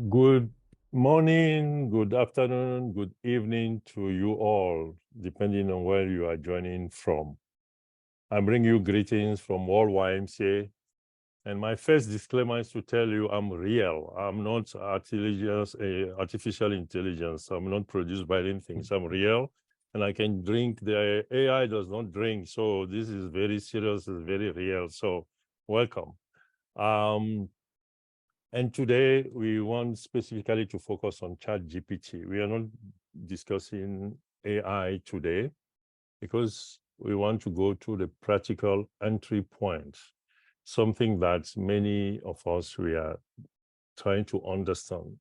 Good morning, good afternoon, good evening to you all, depending on where you are joining from. I bring you greetings from all YMCA. And my first disclaimer is to tell you I'm real. I'm not artificial intelligence. I'm not produced by anything. So I'm real and I can drink. The AI does not drink. So this is very serious, it's very real. So welcome. And today we want specifically to focus on ChatGPT. We are not discussing AI today because we want to go to the practical entry point, something that many of us, we are trying to understand.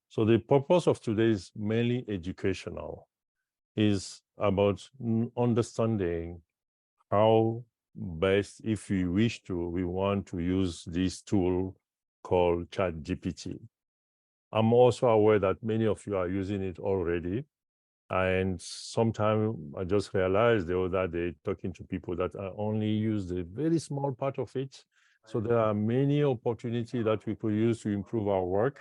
So the purpose of today is mainly educational, is about understanding how best, if we wish to, we want to use this tool called ChatGPT. I'm also aware that many of you are using it already. And sometimes I just realized the other day talking to people that I only use a very small part of it. So there are many opportunities that we could use to improve our work.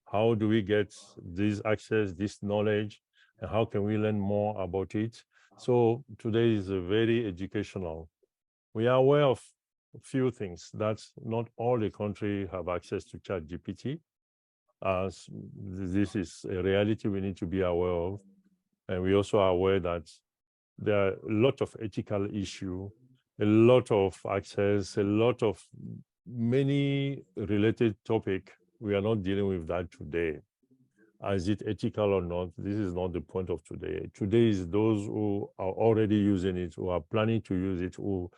How do we get this access, this knowledge, and how can we learn more about it? So today is a very educational. We are aware of a few things that not all the country have access to ChatGPT. This is a reality we need to be aware of. And we also are aware that there are a lot of ethical issues, a lot of access, a lot of many related topics. We are not dealing with that today. Is it ethical or not? This is not the point of today. Today is those who are already using it, who are planning to use it, who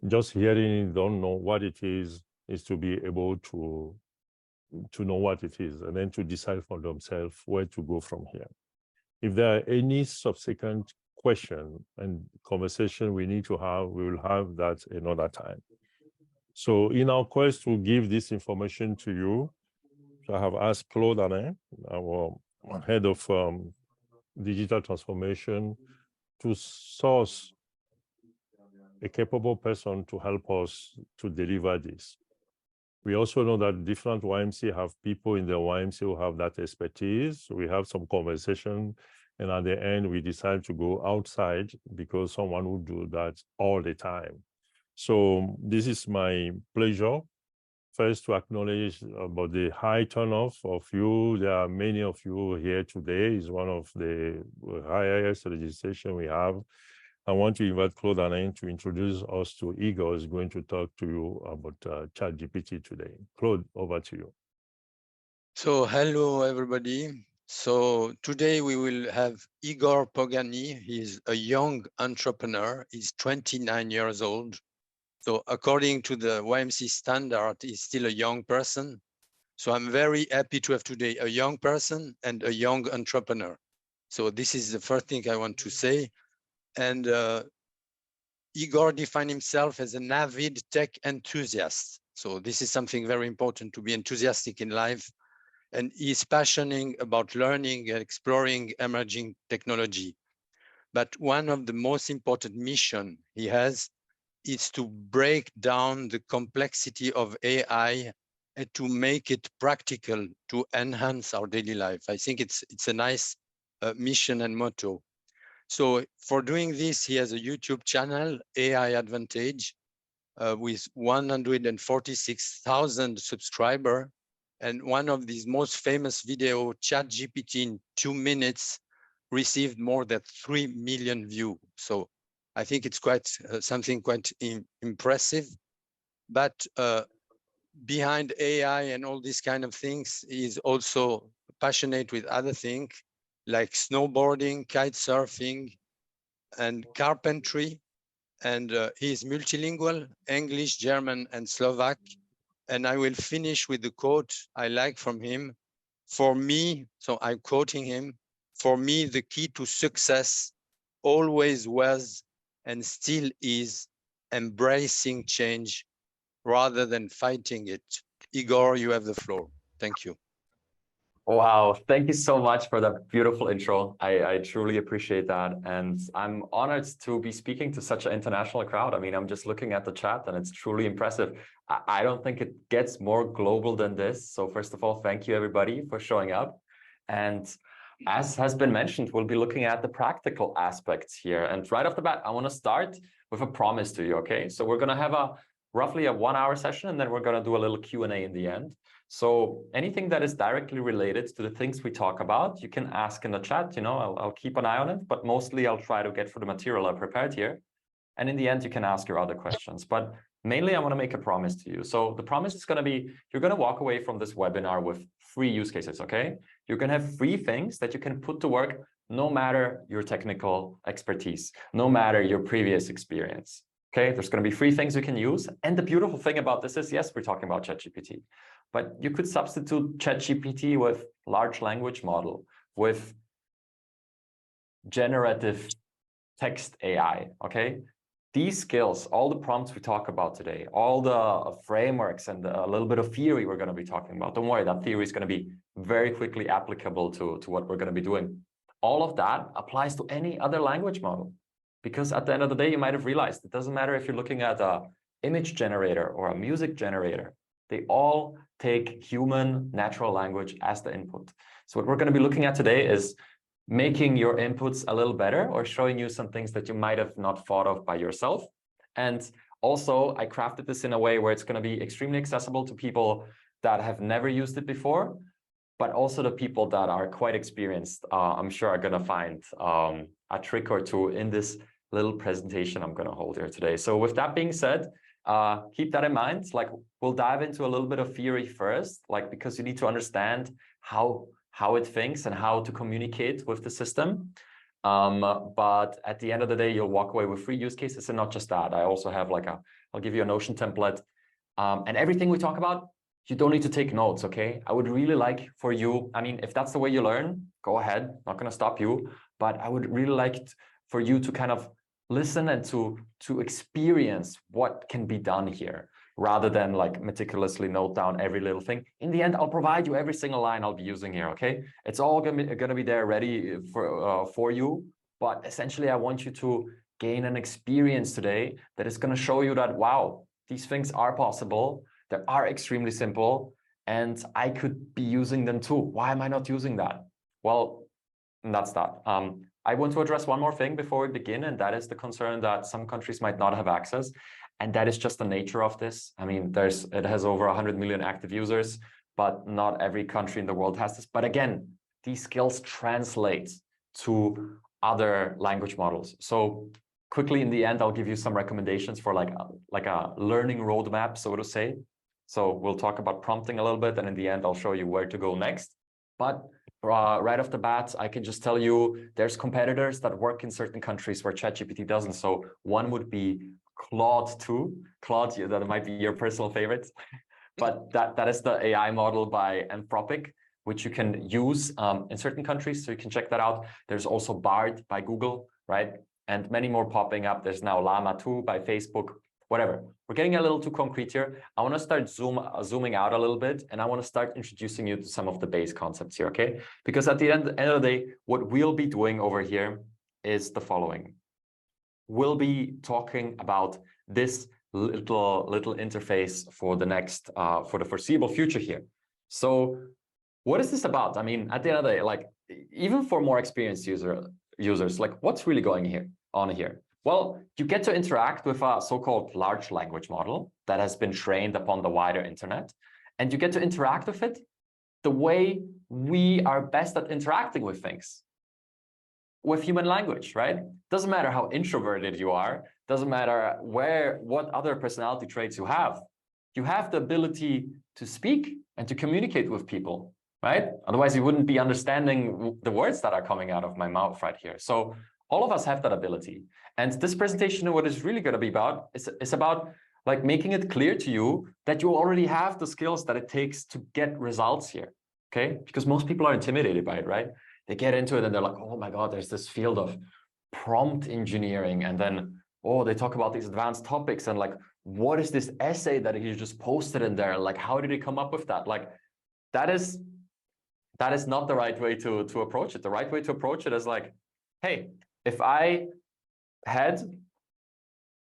just hearing it, don't know what it is to be able to know what it is and then to decide for themselves where to go from here. If there are any subsequent question and conversation we need to have, we will have that another time. So in our quest to give this information to you, I have asked Claude Alain, our head of digital transformation, to source a capable person to help us to deliver this. We also know that different YMCA have people in the YMCA who have that expertise. We have some conversation, and at the end, we decide to go outside because someone would do that all the time. So this is my pleasure. First, to acknowledge about the high turnoff of you. There are many of you here today. It's one of the highest registration we have. I want to invite Claude Alain to introduce us to Igor, who's going to talk to you about ChatGPT today. Claude, over to you. So hello, everybody. So today we will have Igor Pogany. He's a young entrepreneur. He's 29 years old. So according to the YMC standard, he's still a young person. So I'm very happy to have today a young person and a young entrepreneur. So this is the first thing I want to say. And Igor defined himself as an avid tech enthusiast. So this is something very important, to be enthusiastic in life. And he's passionate about learning and exploring emerging technology. But one of the most important missions he has is to break down the complexity of AI and to make it practical to enhance our daily life. I think it's a nice mission and motto. So for doing this, he has a YouTube channel, AI Advantage, with 146,000 subscribers. And one of these most famous video, ChatGPT in 2 minutes, received more than 3 million views. So I think it's quite something quite impressive. But behind AI and all these kind of things, he's also passionate with other things like snowboarding, kite surfing, and carpentry. And he is multilingual, English, German, and Slovak. And I will finish with the quote I like from him. For me, so I'm quoting him, for me, the key to success always was and still is embracing change rather than fighting it. Igor, you have the floor. Thank you. Wow, thank you so much for that beautiful intro. I truly appreciate that. And I'm honored to be speaking to such an international crowd. I mean, I'm just looking at the chat and it's truly impressive. I don't think it gets more global than this. So first of all, thank you everybody for showing up. And as has been mentioned, we'll be looking at the practical aspects here. And right off the bat, I want to start with a promise to you, okay? So we're going to have roughly a 1 hour session, and then we're going to do a little Q&A in the end. So anything that is directly related to the things we talk about, you can ask in the chat, I'll keep an eye on it, but mostly I'll try to get through the material I prepared here. And in the end, you can ask your other questions. But mainly, I want to make a promise to you. So the promise is going to be, you're going to walk away from this webinar with 3 use cases, okay? You're going to have 3 things that you can put to work no matter your technical expertise, no matter your previous experience. Okay, there's going to be 3 things you can use. And the beautiful thing about this is, yes, we're talking about ChatGPT, but you could substitute ChatGPT with large language model, with generative text AI, okay? These skills, all the prompts we talk about today, all the frameworks and a little bit of theory we're going to be talking about, don't worry, that theory is going to be very quickly applicable to what we're going to be doing. All of that applies to any other language model. Because at the end of the day, you might have realized it doesn't matter if you're looking at an image generator or a music generator. They all take human natural language as the input. So what we're going to be looking at today is making your inputs a little better, or showing you some things that you might have not thought of by yourself. And also, I crafted this in a way where it's going to be extremely accessible to people that have never used it before, but also the people that are quite experienced, I'm sure are going to find a trick or two in this little presentation I'm going to hold here today. So with that being said, keep that in mind. Like, we'll dive into a little bit of theory first, like, because you need to understand how it thinks and how to communicate with the system. But at the end of the day, you'll walk away with 3 use cases, and not just that. I also have I'll give you a Notion template, and everything we talk about, you don't need to take notes, okay? I would really like for you, I mean, if that's the way you learn, go ahead, not going to stop you, but I would really like for you to kind of listen and to experience what can be done here, rather than like meticulously note down every little thing. In the end, I'll provide you every single line I'll be using here, okay? It's all gonna be there ready for you, but essentially I want you to gain an experience today that is gonna show you that, wow, these things are possible, they are extremely simple, and I could be using them too. Why am I not using that? Well, that's that. I want to address one more thing before we begin, and that is the concern that some countries might not have access. And that is just the nature of this. I mean, it has over 100 million active users, but not every country in the world has this. But again, these skills translate to other language models. So quickly in the end, I'll give you some recommendations for like a learning roadmap, so to say. So we'll talk about prompting a little bit, and in the end, I'll show you where to go next. But right off the bat, I can just tell you there's competitors that work in certain countries where ChatGPT doesn't. So one would be Claude 2. Claude, that might be your personal favorite. But that is the AI model by Anthropic, which you can use in certain countries. So you can check that out. There's also Bard by Google, right? And many more popping up. There's now Llama 2 by Facebook, whatever. We're getting a little too concrete here. I want to start zooming out a little bit, and I want to start introducing you to some of the base concepts here, okay? Because at the end of the day, what we'll be doing over here is the following. We'll be talking about this little interface for the next, for the foreseeable future here. So what is this about? I mean, at the end of the day, like, even for more experienced users, like, what's really going on here? Well, you get to interact with a so-called large language model that has been trained upon the wider internet, and you get to interact with it the way we are best at interacting with things, with human language, right? Doesn't matter how introverted you are, doesn't matter what other personality traits you have the ability to speak and to communicate with people, right? Otherwise, you wouldn't be understanding the words that are coming out of my mouth right here. So all of us have that ability. And this presentation, what it's really going to be about is about like making it clear to you that you already have the skills that it takes to get results here, okay? Because most people are intimidated by it, right? They get into it and they're like, oh my God, there's this field of prompt engineering. And then, oh, they talk about these advanced topics and like, what is this essay that he just posted in there? Like, how did he come up with that? Like, that is that is not the right way to approach it. The right way to approach it is like, hey, if I had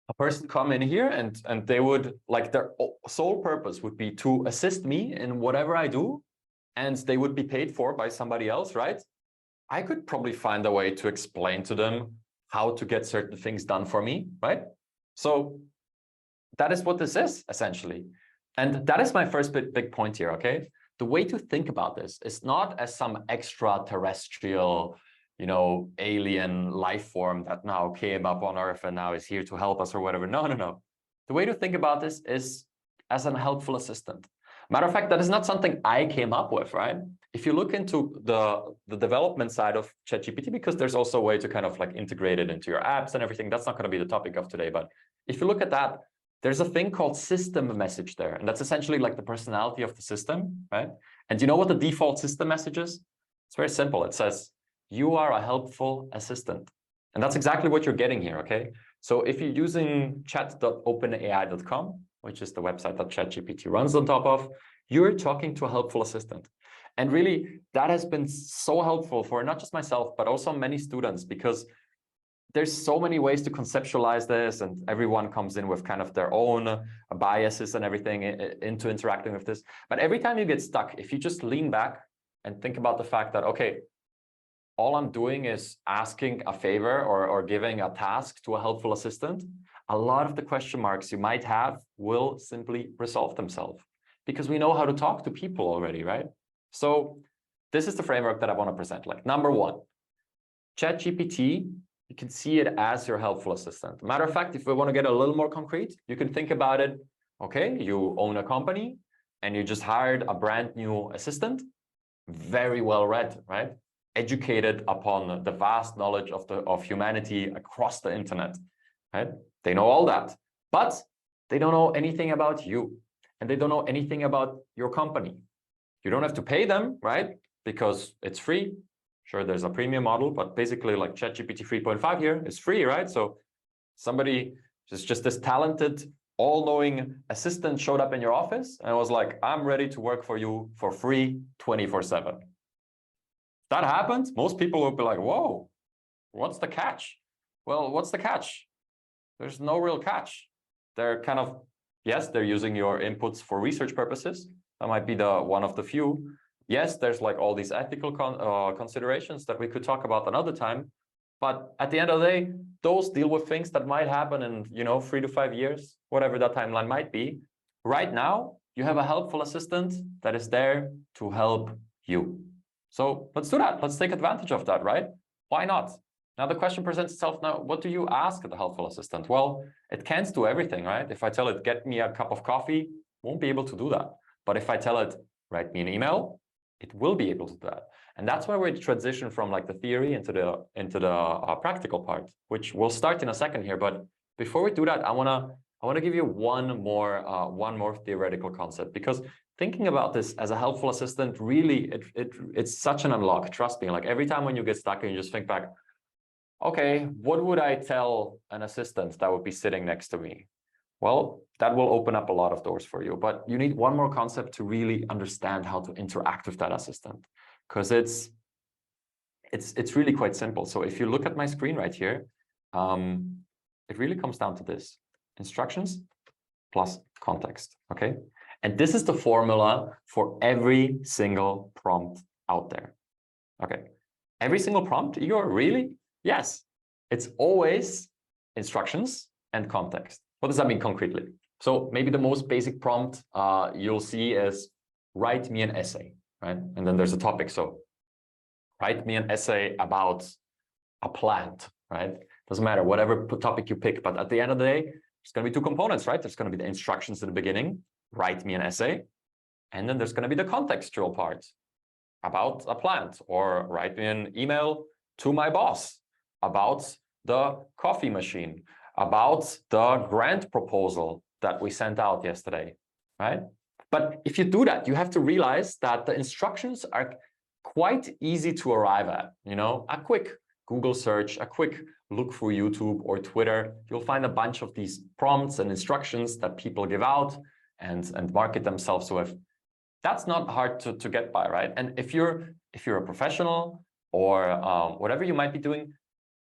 a person come in here and they would, like, their sole purpose would be to assist me in whatever I do, and they would be paid for by somebody else, right? I could probably find a way to explain to them how to get certain things done for me, right? So that is what this is, essentially. And that is my first big point here, okay? The way to think about this is not as some extraterrestrial, you know, alien life form that now came up on Earth and now is here to help us or whatever. No, no, no. The way to think about this is as an helpful assistant. Matter of fact, that is not something I came up with, right? If you look into the development side of ChatGPT, because there's also a way to kind of like integrate it into your apps and everything, that's not going to be the topic of today. But if you look at that, there's a thing called system message there. And that's essentially like the personality of the system, right? And you know what the default system message is? It's very simple. It says, you are a helpful assistant. And that's exactly what you're getting here, okay? So if you're using chat.openai.com, which is the website that ChatGPT runs on top of, you're talking to a helpful assistant. And really, that has been so helpful for not just myself, but also many students, because there's so many ways to conceptualize this, and everyone comes in with kind of their own biases and everything into interacting with this. But every time you get stuck, if you just lean back and think about the fact that, okay, all I'm doing is asking a favor or giving a task to a helpful assistant, a lot of the question marks you might have will simply resolve themselves, because we know how to talk to people already, right? So this is the framework that I want to present. Like, number one, ChatGPT, you can see it as your helpful assistant. Matter of fact, if we want to get a little more concrete, you can think about it, okay, you own a company and you just hired a brand new assistant, very well read, right? Educated upon the vast knowledge of humanity across the internet, right? They know all that, but they don't know anything about you, and they don't know anything about your company. You don't have to pay them, right? Because it's free. Sure, there's a premium model, but basically like ChatGPT 3.5 here is free, right? So somebody, just this talented, all-knowing assistant showed up in your office and was like, I'm ready to work for you for free 24/7. That happens, most people will be like, whoa, what's the catch? Well, what's the catch? There's no real catch. They're kind of, yes, they're using your inputs for research purposes. That might be the one of the few. Yes, there's like all these ethical considerations that we could talk about another time. But at the end of the day, those deal with things that might happen in, you know, 3 to 5 years, whatever that timeline might be. Right now, you have a helpful assistant that is there to help you. So let's do that. Let's take advantage of that, right? Why not? Now the question presents itself now, what do you ask the helpful assistant? Well, it can't do everything, right? If I tell it, get me a cup of coffee, won't be able to do that. But if I tell it, write me an email, it will be able to do that. And that's why we transition from like the theory into the practical part, which we'll start in a second here. But before we do that, I wanna give you one more theoretical concept, because thinking about this as a helpful assistant, really, it's such an unlock. Trust me. Like every time when you get stuck and you just think back, okay, what would I tell an assistant that would be sitting next to me? Well, that will open up a lot of doors for you, but you need one more concept to really understand how to interact with that assistant, because it's really quite simple. So if you look at my screen right here, it really comes down to this: instructions plus context, okay? And this is the formula for every single prompt out there, okay? Every single prompt, Igor, really? Yes, it's always instructions and context. What does that mean concretely? So maybe the most basic prompt you'll see is write me an essay, right? And then there's a topic. So write me an essay about a plant, right? Doesn't matter, whatever topic you pick. But at the end of the day, there's going to be two components, right? There's going to be the instructions in the beginning, write me an essay. And then there's going to be the contextual part about a plant, or write me an email to my boss about the coffee machine, about the grant proposal that we sent out yesterday, right? But if you do that, you have to realize that the instructions are quite easy to arrive at. You know, a quick Google search, a quick look through YouTube or Twitter, you'll find a bunch of these prompts and instructions that people give out and market themselves with. That's not hard to get by, right? And if you're a professional or whatever you might be doing,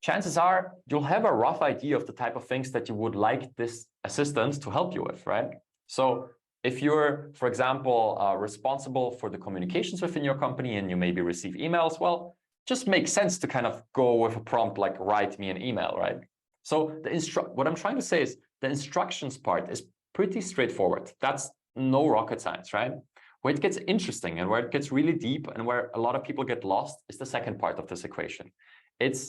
chances are you'll have a rough idea of the type of things that you would like this assistant to help you with, right? So if you're, for example, responsible for the communications within your company and you maybe receive emails, well, just makes sense to kind of go with a prompt like write me an email, right? So what I'm trying to say is the instructions part is pretty straightforward. That's no rocket science, right? Where it gets interesting and where it gets really deep and where a lot of people get lost is the second part of this equation. It's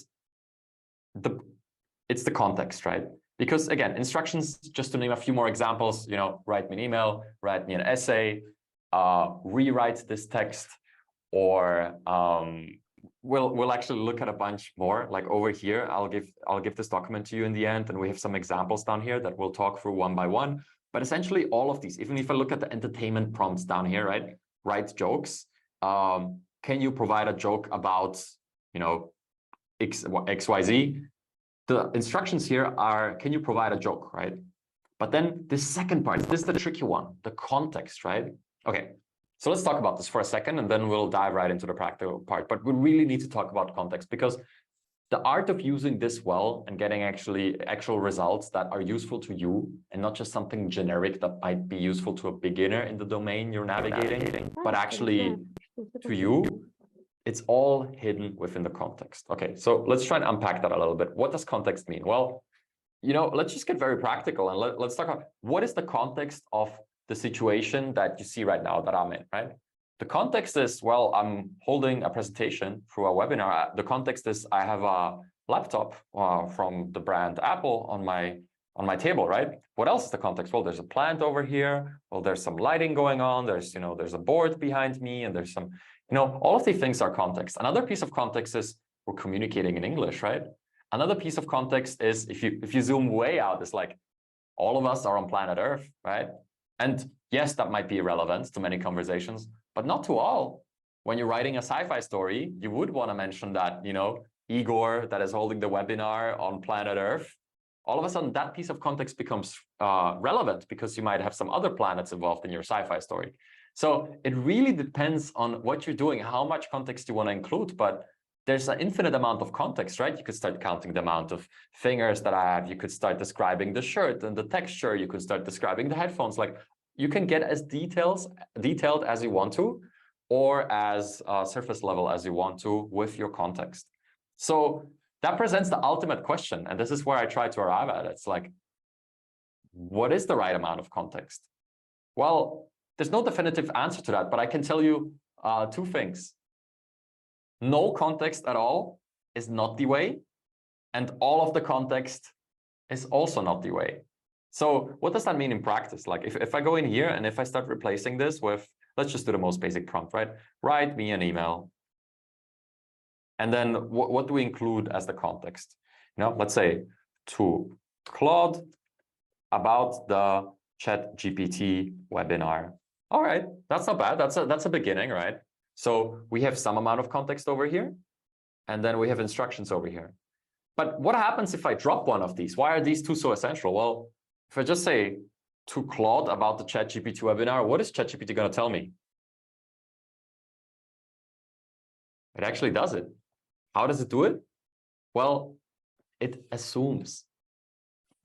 the context, right? Because again, instructions, just to name a few more examples, you know, write me an email, write me an essay, rewrite this text, or we'll actually look at a bunch more. Like over here, I'll give this document to you in the end, and we have some examples down here that we'll talk through one by one. But essentially all of these, even if I look at the entertainment prompts down here, right? Write jokes. Can you provide a joke about, you know, XYZ? The instructions here are, can you provide a joke, right? But then the second part, this is the tricky one, the context, right? Okay, so let's talk about this for a second, and then we'll dive right into the practical part. But we really need to talk about context, because the art of using this well and getting actual results that are useful to you and not just something generic that might be useful to a beginner in the domain you're navigating, but actually to you, it's all hidden within the context. Okay, so let's try and unpack that a little bit. What does context mean? Well, you know, let's just get very practical and let's talk about what is the context of the situation that you see right now that I'm in, right? The context is, well, I'm holding a presentation through a webinar. The context is I have a laptop from the brand Apple on my table, right? What else is the context? Well, there's a plant over here. Well, there's some lighting going on. There's, you know, there's a board behind me, and there's some, you know, all of these things are context. Another piece of context is we're communicating in English, right? Another piece of context is if you zoom way out, it's like all of us are on planet Earth, right? And yes, that might be relevant to many conversations, but not to all. When you're writing a sci-fi story, you would want to mention that, you know, Igor that is holding the webinar on planet Earth, all of a sudden that piece of context becomes relevant because you might have some other planets involved in your sci-fi story. So it really depends on what you're doing, how much context you want to include, but there's an infinite amount of context, right? You could start counting the amount of fingers that I have. You could start describing the shirt and the texture. You could start describing the headphones. Like, you can get as detailed as you want to, or as surface level as you want to with your context. So that presents the ultimate question. And this is where I try to arrive at. It's like, what is the right amount of context? Well, there's no definitive answer to that, but I can tell you two things. No context at all is not the way, and all of the context is also not the way. So what does that mean in practice? Like if I go in here and if I start replacing this with, let's just do the most basic prompt, right? Write me an email. And then what do we include as the context? You know, let's say to Claude about the ChatGPT webinar. All right, that's not bad. That's a beginning, right? So we have some amount of context over here, and then we have instructions over here. But what happens if I drop one of these? Why are these two so essential? Well, if I just say to Claude about the ChatGPT webinar, what is ChatGPT going to tell me? It actually does it. How does it do it? Well, it assumes.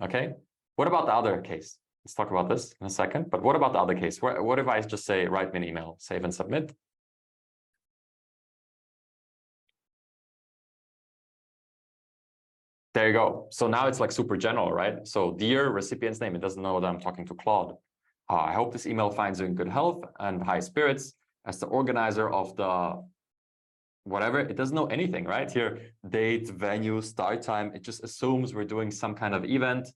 Okay. What about the other case? Let's talk about this in a second. But what about the other case? What if I just say, write me an email, save and submit? There you go. So now it's like super general, right? So dear recipient's name, it doesn't know that I'm talking to Claude. I hope this email finds you in good health and high spirits. As the organizer of the whatever, it doesn't know anything, right? Here, date, venue, start time. It just assumes we're doing some kind of event.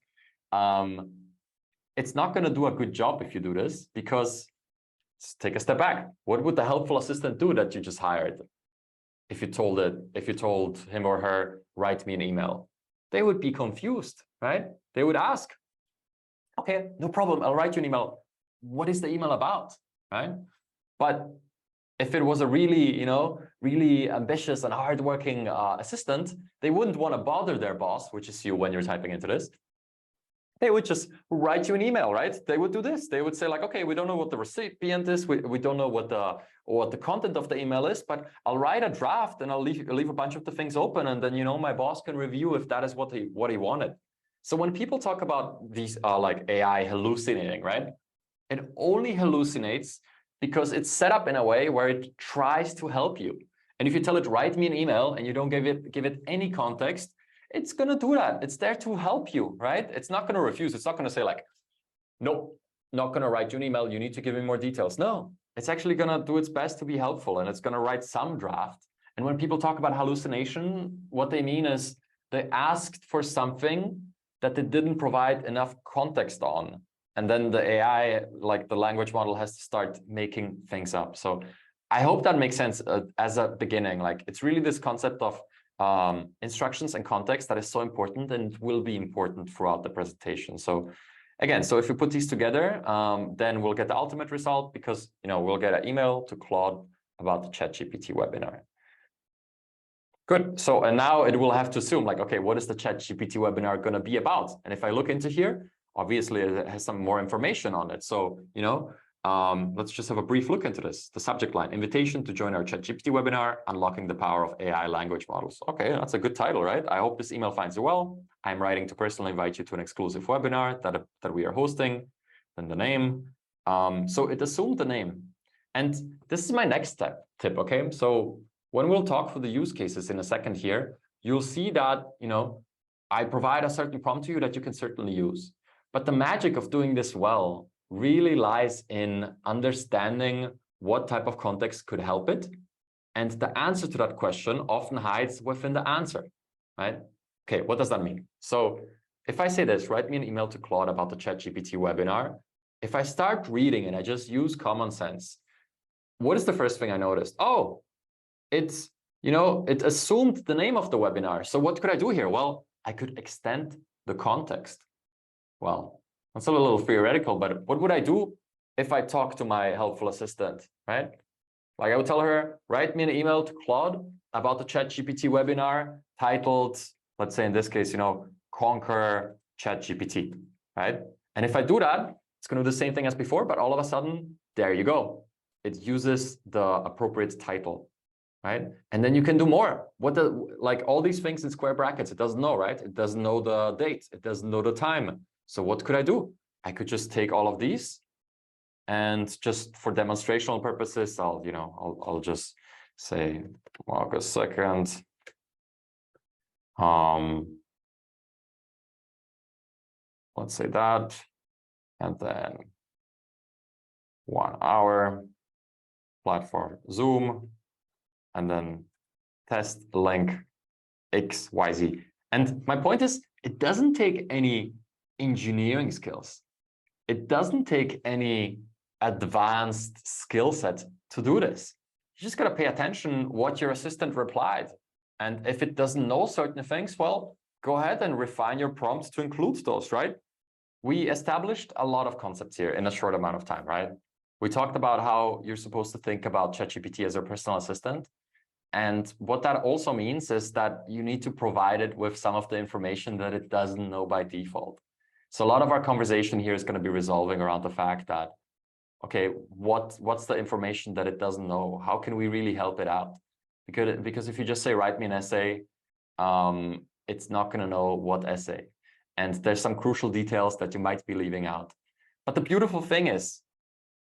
It's not going to do a good job if you do this, because let's take a step back. What would the helpful assistant do that you just hired? If you told him or her, write me an email, they would be confused, right? They would ask, okay, no problem, I'll write you an email. What is the email about, right? But if it was a really, really ambitious and hardworking assistant, they wouldn't want to bother their boss, which is you when you're typing into this. They would just write you an email, right? They would do this. They would say like, okay, we don't know what the recipient is. We don't know what the content of the email is, but I'll write a draft and I'll leave a bunch of the things open. And then, you know, my boss can review if that is what he wanted. So when people talk about these like AI hallucinating, right? It only hallucinates because it's set up in a way where it tries to help you. And if you tell it, write me an email, and you don't give it any context, it's going to do that. It's there to help you, right? It's not going to refuse. It's not going to say like, nope, not going to write you an email. You need to give me more details. No, it's actually going to do its best to be helpful, and it's going to write some draft. And when people talk about hallucination, what they mean is they asked for something that they didn't provide enough context on. And then the AI, like the language model, has to start making things up. So I hope that makes sense as a beginning. Like, it's really this concept of instructions and context that is so important and will be important throughout the presentation. So again, so if we put these together, then we'll get the ultimate result, because, you know, we'll get an email to Claude about the ChatGPT webinar. Good. So, and now it will have to assume like, okay, what is the ChatGPT webinar going to be about? And if I look into here, obviously it has some more information on it. So, you know, let's just have a brief look into this. The subject line: invitation to join our ChatGPT webinar, unlocking the power of AI language models. Okay, that's a good title, right? I hope this email finds you well. I'm writing to personally invite you to an exclusive webinar that we are hosting. Then the name. So it assumed the name. And this is my next tip, okay? So when we'll talk through the use cases in a second here, you'll see that, you know, I provide a certain prompt to you that you can certainly use. But the magic of doing this well really lies in understanding what type of context could help it. And the answer to that question often hides within the answer, right? Okay, what does that mean? So if I say this, write me an email to Claude about the ChatGPT webinar. If I start reading and I just use common sense, what is the first thing I noticed? Oh, it's, you know, it assumed the name of the webinar. So what could I do here? Well, I could extend the context. Well, that's a little theoretical, but what would I do if I talk to my helpful assistant, right? Like, I would tell her, write me an email to Claude about the ChatGPT webinar titled, let's say in this case, you know, Conquer ChatGPT, right? And if I do that, it's going to do the same thing as before, but all of a sudden, there you go. It uses the appropriate title, right? And then you can do more. Like all these things in square brackets, it doesn't know, right? It doesn't know the date. It doesn't know the time. So what could I do? I could just take all of these, and just for demonstrational purposes, I'll just say August 2nd. Let's say that, and then 1 hour, platform Zoom, and then test link XYZ. And my point is, it doesn't take any engineering skills. It doesn't take any advanced skill set to do this. You just got to pay attention what your assistant replied. And if it doesn't know certain things, well, go ahead and refine your prompts to include those, right? We established a lot of concepts here in a short amount of time, right? We talked about how you're supposed to think about ChatGPT as your personal assistant. And what that also means is that you need to provide it with some of the information that it doesn't know by default. So a lot of our conversation here is going to be resolving around the fact that, okay, what's the information that it doesn't know? How can we really help it out? Because if you just say, write me an essay, it's not going to know what essay. And there's some crucial details that you might be leaving out. But the beautiful thing is,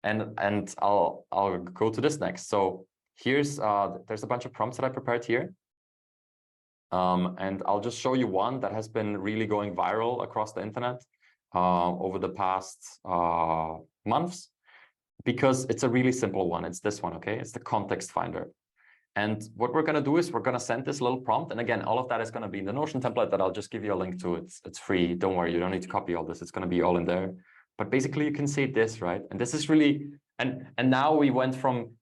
and I'll go to this next. So here's, there's a bunch of prompts that I prepared here. And I'll just show you one that has been really going viral across the internet over the past months, because it's a really simple one. It's this one, okay? It's the context finder. And what we're going to do is we're going to send this little prompt. And again, all of that is going to be in the Notion template that I'll just give you a link to. It's free. Don't worry. You don't need to copy all this. It's going to be all in there. But basically, you can say this, right? And this is really, and now we went from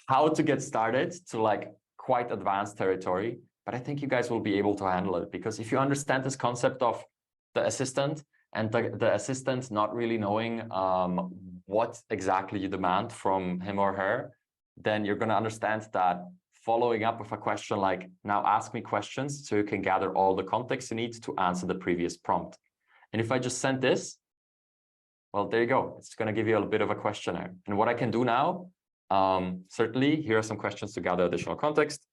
how to get started to like quite advanced territory. But I think you guys will be able to handle it, because if you understand this concept of the assistant and the assistant not really knowing what exactly you demand from him or her, then you're going to understand that following up with a question like, now ask me questions so you can gather all the context you need to answer the previous prompt. And if I just send this, well, there you go. It's going to give you a bit of a questionnaire. And what I can do now, certainly, here are some questions to gather additional context.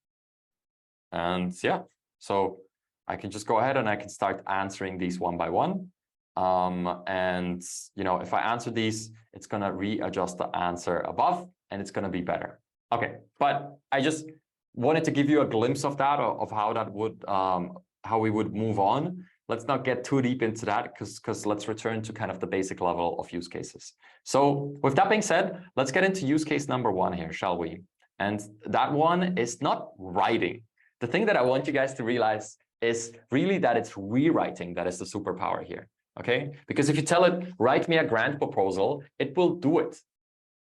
And yeah, so I can just go ahead and I can start answering these one by one. And, you know, if I answer these, it's going to readjust the answer above and it's going to be better. Okay, but I just wanted to give you a glimpse of that, of how that would, how we would move on. Let's not get too deep into that because let's return to kind of the basic level of use cases. So with that being said, let's get into use case number one here, shall we? And that one is not writing. The thing that I want you guys to realize is really that it's rewriting that is the superpower here, okay? Because if you tell it, write me a grant proposal, it will do it.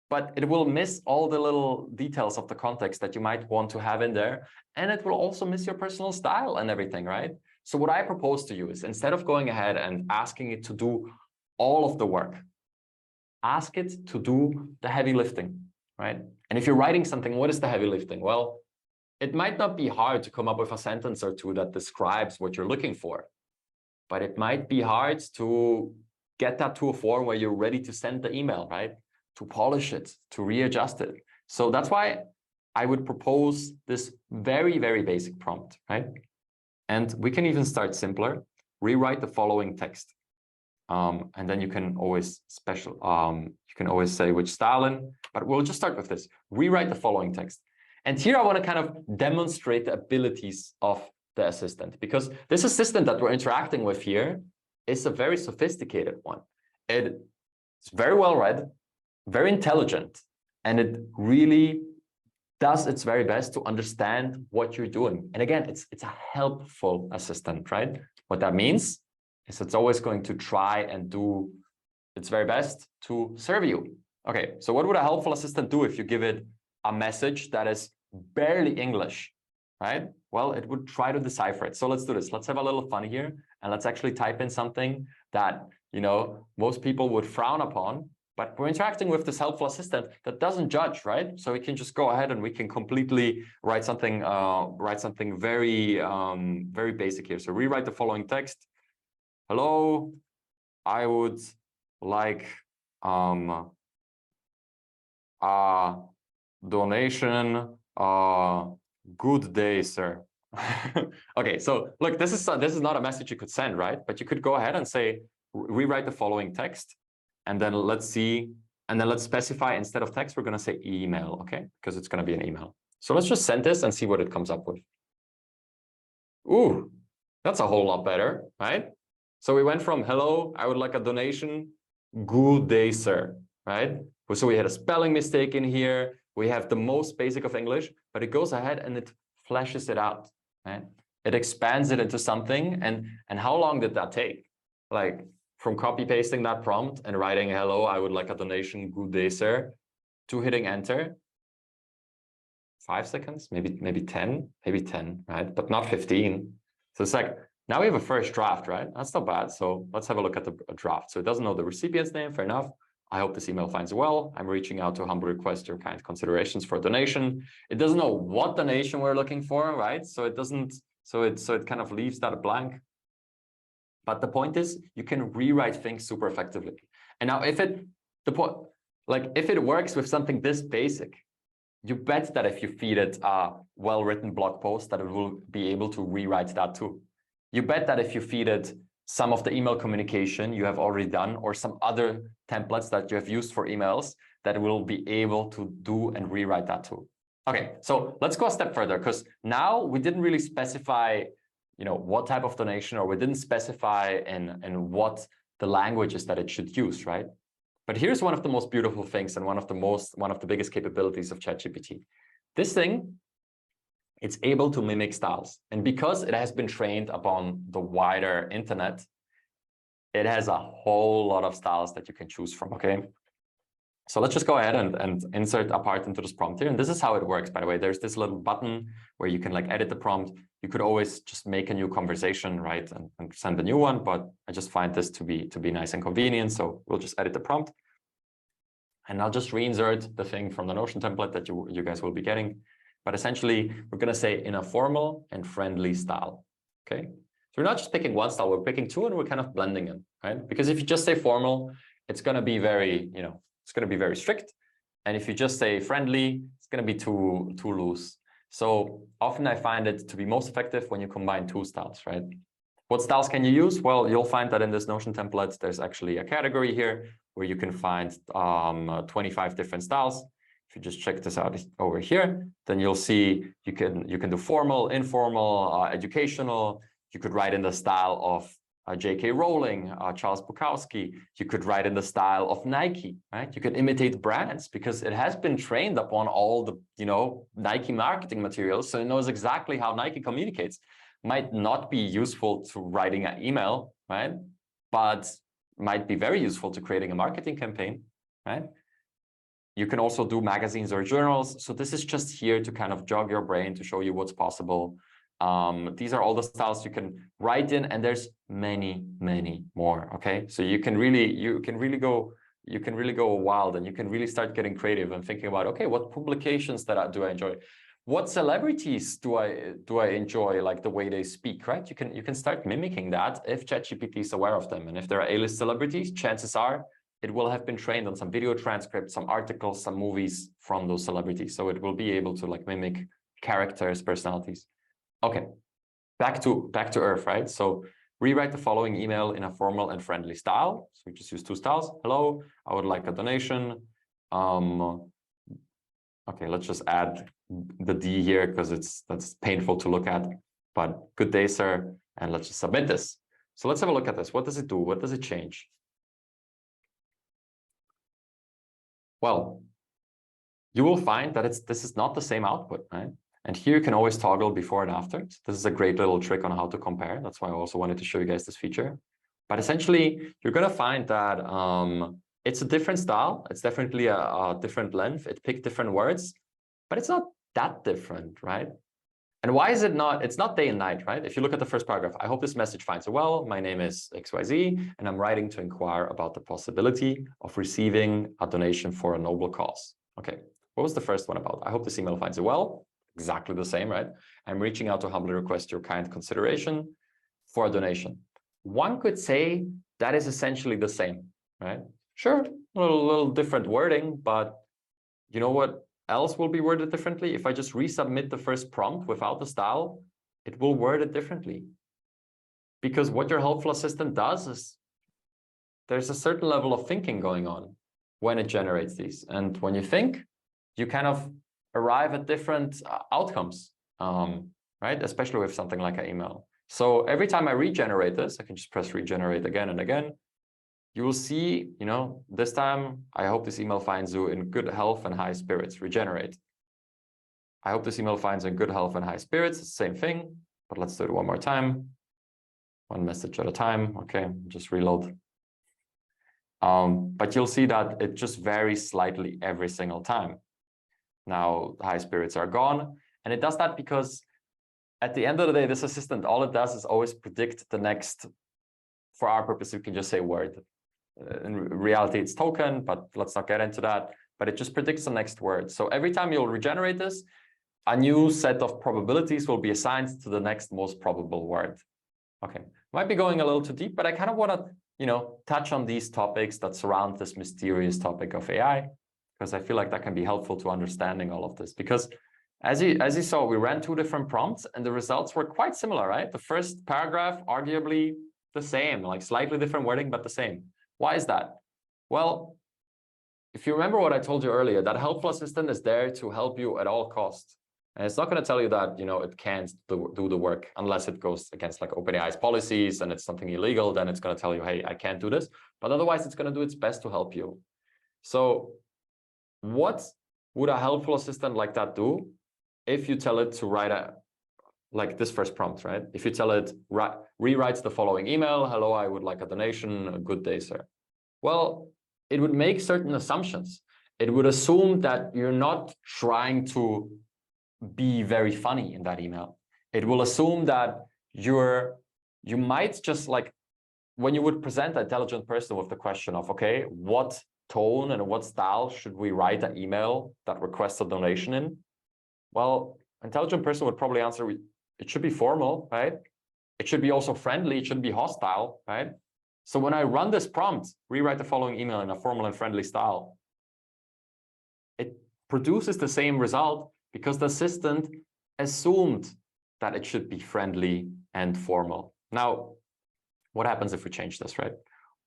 But it will miss all the little details of the context that you might want to have in there. And it will also miss your personal style and everything, right? So what I propose to you is instead of going ahead and asking it to do all of the work, ask it to do the heavy lifting, right? And if you're writing something, what is the heavy lifting? Well, it might not be hard to come up with a sentence or two that describes what you're looking for, but it might be hard to get that to a form where you're ready to send the email, right? To polish it, to readjust it. So that's why I would propose this very, very basic prompt, right? And we can even start simpler. Rewrite the following text. And then you can always say which style in, but we'll just start with this. Rewrite the following text. And here I want to kind of demonstrate the abilities of the assistant, because this assistant that we're interacting with here is a very sophisticated one. It's very well read, very intelligent, and it really does its very best to understand what you're doing. And again, it's a helpful assistant, right? What that means is it's always going to try and do its very best to serve you. Okay, so what would a helpful assistant do if you give it a message that is barely English, right? Well, it would try to decipher it. So let's do this. Let's have a little fun here, and let's actually type in something that, you know, most people would frown upon. But we're interacting with this helpful assistant that doesn't judge, right? So we can just go ahead and we can completely write something very, very basic here. So rewrite the following text. Hello, I would like a donation. Good day, sir. Okay, so look, this is not a message you could send, right? But you could go ahead and say, rewrite the following text. And then let's see, and then let's specify instead of text, we're going to say email, okay? Because it's going to be an email. So let's just send this and see what it comes up with. Ooh, that's a whole lot better, right? So we went from, hello, I would like a donation, good day, sir, right? So we had a spelling mistake in here. We have the most basic of English, but it goes ahead and it fleshes it out, right? It expands it into something. And how long did that take? Like, from copy pasting that prompt and writing, hello, I would like a donation, good day, sir, to hitting enter, 5 seconds, maybe 10, right? But not 15. So it's like, now we have a first draft, right? That's not bad. So let's have a look at the draft. So it doesn't know the recipient's name, fair enough. I hope this email finds you well. I'm reaching out to humbly request your kind considerations for a donation. It doesn't know what donation we're looking for, right? So it doesn't, so it kind of leaves that blank. But the point is, you can rewrite things super effectively. And now if it works with something this basic, you bet that if you feed it a well-written blog post, that it will be able to rewrite that too. You bet that if you feed it some of the email communication you have already done, or some other templates that you have used for emails, that it will be able to do and rewrite that too. Okay, so let's go a step further, because now we didn't really specify, you know, what type of donation, or we didn't specify in what the languages that it should use, right? But here's one of the most beautiful things and one of the biggest capabilities of ChatGPT. This thing, it's able to mimic styles. And because it has been trained upon the wider internet, it has a whole lot of styles that you can choose from, okay? So let's just go ahead and insert a part into this prompt here. And this is how it works, by the way. There's this little button where you can like edit the prompt. You could always just make a new conversation, right? And send a new one, but I just find this to be nice and convenient. So we'll just edit the prompt. And I'll just reinsert the thing from the Notion template that you guys will be getting. But essentially, we're going to say in a formal and friendly style, okay? So we're not just picking one style, we're picking two and we're kind of blending them, right? Because if you just say formal, it's going to be very, it's going to be very strict. And if you just say friendly, it's going to be too loose. So often I find it to be most effective when you combine two styles, right? What styles can you use? Well, you'll find that in this Notion template, there's actually a category here where you can find 25 different styles. If you just check this out over here, then you'll see you can do formal, informal, educational. You could write in the style of J.K. Rowling, Charles Bukowski. You could write in the style of Nike, right? You can imitate brands because it has been trained upon all the, Nike marketing materials. So it knows exactly how Nike communicates. Might not be useful to writing an email, right? But might be very useful to creating a marketing campaign, right? You can also do magazines or journals. So this is just here to kind of jog your brain to show you what's possible. These are all the styles you can write in, and there's many more. Okay, so you can really go wild, and you can really start getting creative and thinking about, okay, what publications do I enjoy? What celebrities do I enjoy, like the way they speak, right? You can start mimicking that if ChatGPT is aware of them. And if there are A-list celebrities, chances are it will have been trained on some video transcripts, some articles, some movies from those celebrities. So it will be able to like mimic characters, personalities. Okay, back to earth, right? So rewrite the following email in a formal and friendly style. So we just use two styles. Hello, I would like a donation. Okay, let's just add the D here because that's painful to look at. But good day, sir. And let's just submit this. So let's have a look at this. What does it do? What does it change? Well, you will find that this is not the same output, right? And here you can always toggle before and after. So this is a great little trick on how to compare. That's why I also wanted to show you guys this feature. But essentially, you're going to find that it's a different style. It's definitely a different length. It picked different words, but it's not that different, right? And why is it not? It's not day and night, right? If you look at the first paragraph, I hope this message finds you well. My name is XYZ, and I'm writing to inquire about the possibility of receiving a donation for a noble cause. Okay, what was the first one about? I hope this email finds you well. Exactly the same, right? I'm reaching out to humbly request your kind consideration for a donation. One could say that is essentially the same, right? Sure, a little different wording, but you know what else will be worded differently? If I just resubmit the first prompt without the style, it will word it differently. Because what your helpful assistant does is there's a certain level of thinking going on when it generates these. And when you think, you kind of arrive at different outcomes, right? Especially with something like an email. So every time I regenerate this, I can just press regenerate again and again. You will see, this time, I hope this email finds you in good health and high spirits. Regenerate. I hope this email finds you in good health and high spirits. Same thing, but let's do it one more time. One message at a time. Okay, just reload. But you'll see that it just varies slightly every single time. Now, high spirits are gone. And it does that because at the end of the day, this assistant, all it does is always predict the next, for our purpose, we can just say word. In reality, it's token, but let's not get into that. But it just predicts the next word. So every time you'll regenerate this, a new set of probabilities will be assigned to the next most probable word. Okay, might be going a little too deep, but I kind of want to, touch on these topics that surround this mysterious topic of AI, because I feel like that can be helpful to understanding all of this. Because as you saw, we ran two different prompts and the results were quite similar, right? The first paragraph, arguably the same, like slightly different wording, but the same. Why is that? Well, if you remember what I told you earlier, that helpful assistant is there to help you at all costs. And it's not going to tell you that, it can't do the work unless it goes against like OpenAI's policies and it's something illegal, then it's going to tell you, hey, I can't do this. But otherwise, it's going to do its best to help you. So what would a helpful assistant like that do if you tell it to write like this first prompt, right? If you tell it, rewrites the following email, hello, I would like a donation, a good day, sir. Well, it would make certain assumptions. It would assume that you're not trying to be very funny in that email. It will assume that you might just like, when you would present an intelligent person with the question of, okay, what tone and what style should we write an email that requests a donation in? Well, intelligent person would probably answer, it should be formal, right? It should be also friendly. It shouldn't be hostile, right? So when I run this prompt, rewrite the following email in a formal and friendly style, it produces the same result because the assistant assumed that it should be friendly and formal. Now, what happens if we change this, right?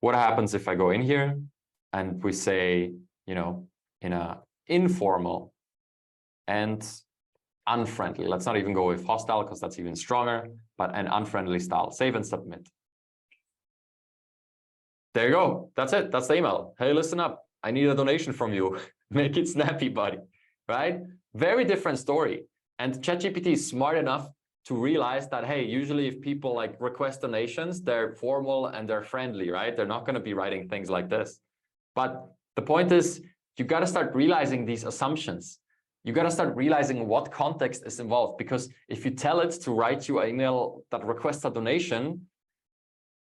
What happens if I go in here and we say, you know, in a informal and unfriendly, let's not even go with hostile because that's even stronger, but an unfriendly style, save and submit. There you go. That's it. That's the email. Hey, listen up. I need a donation from you. Make it snappy, buddy. Right? Very different story. And ChatGPT is smart enough to realize that, hey, usually if people like request donations, they're formal and they're friendly, right? They're not going to be writing things like this. But the point is, you got to start realizing these assumptions. You got to start realizing what context is involved. Because if you tell it to write you an email that requests a donation,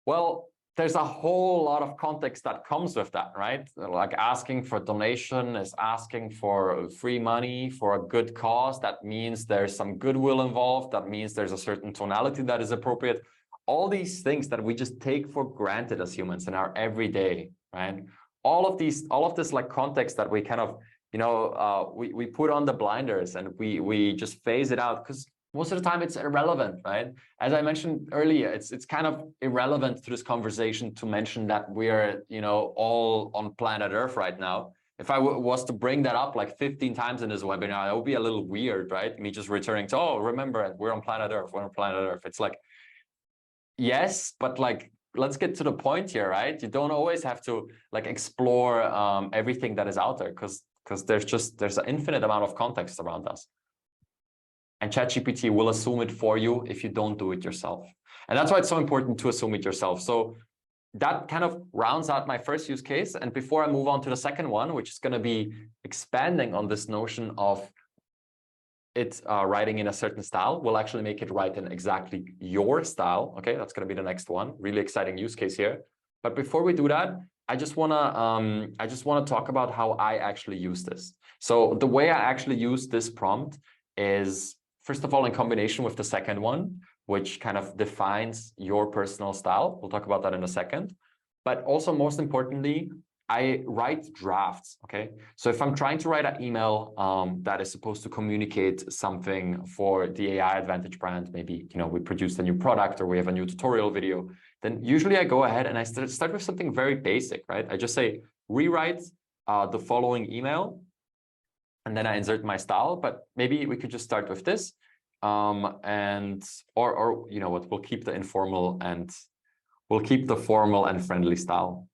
well, there's a whole lot of context that comes with that, right? Like asking for donation is asking for free money for a good cause. That means there's some goodwill involved. That means there's a certain tonality that is appropriate. All these things that we just take for granted as humans in our everyday, right? All of this like context that we kind of, you know, we put on the blinders and we just phase it out because most of the time it's irrelevant, right? As I mentioned earlier, it's kind of irrelevant to this conversation to mention that we're, you know, all on planet Earth right now. If I was to bring that up like 15 times in this webinar, it would be a little weird, right? Me just returning to, oh, remember, we're on planet Earth, we're on planet Earth. It's like, yes, but like, let's get to the point here, right? You don't always have to like explore everything that is out there because there's an infinite amount of context around us. And ChatGPT will assume it for you if you don't do it yourself. And that's why it's so important to assume it yourself. So that kind of rounds out my first use case. And before I move on to the second one, which is going to be expanding on this notion of it writing in a certain style, we'll actually make it write in exactly your style. Okay, that's going to be the next one. Really exciting use case here. But before we do that, I just want to talk about how I actually use this. So the way I actually use this prompt is, first of all, in combination with the second one, which kind of defines your personal style. We'll talk about that in a second. But also, most importantly, I write drafts, okay? So if I'm trying to write an email that is supposed to communicate something for the AI Advantage brand, maybe, you know, we produced a new product or we have a new tutorial video, then usually I go ahead and I start with something very basic, right? I just say, rewrite the following email, and then I insert my style, but maybe we could just start with this. Or you know what, we'll keep the informal and we'll keep the formal and friendly style.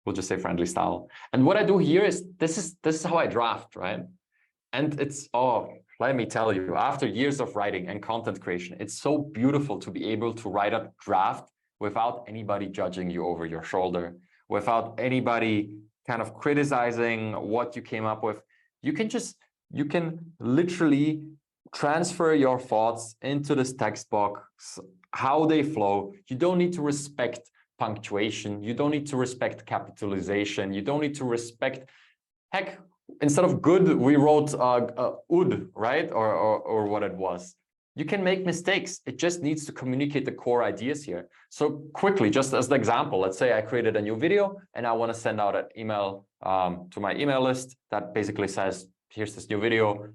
We'll just say friendly style. And what I do here is, this is how I draft, right? And it's, oh, let me tell you, after years of writing and content creation, it's so beautiful to be able to write a draft without anybody judging you over your shoulder, without anybody kind of criticizing what you came up with. You can literally transfer your thoughts into this text box, how they flow. You don't need to respect punctuation. You don't need to respect capitalization. You don't need to respect, heck, instead of good, we wrote ud, right? Or what it was. You can make mistakes. It just needs to communicate the core ideas here. So quickly, just as the example, let's say I created a new video and I want to send out an email to my email list that basically says, here's this new video.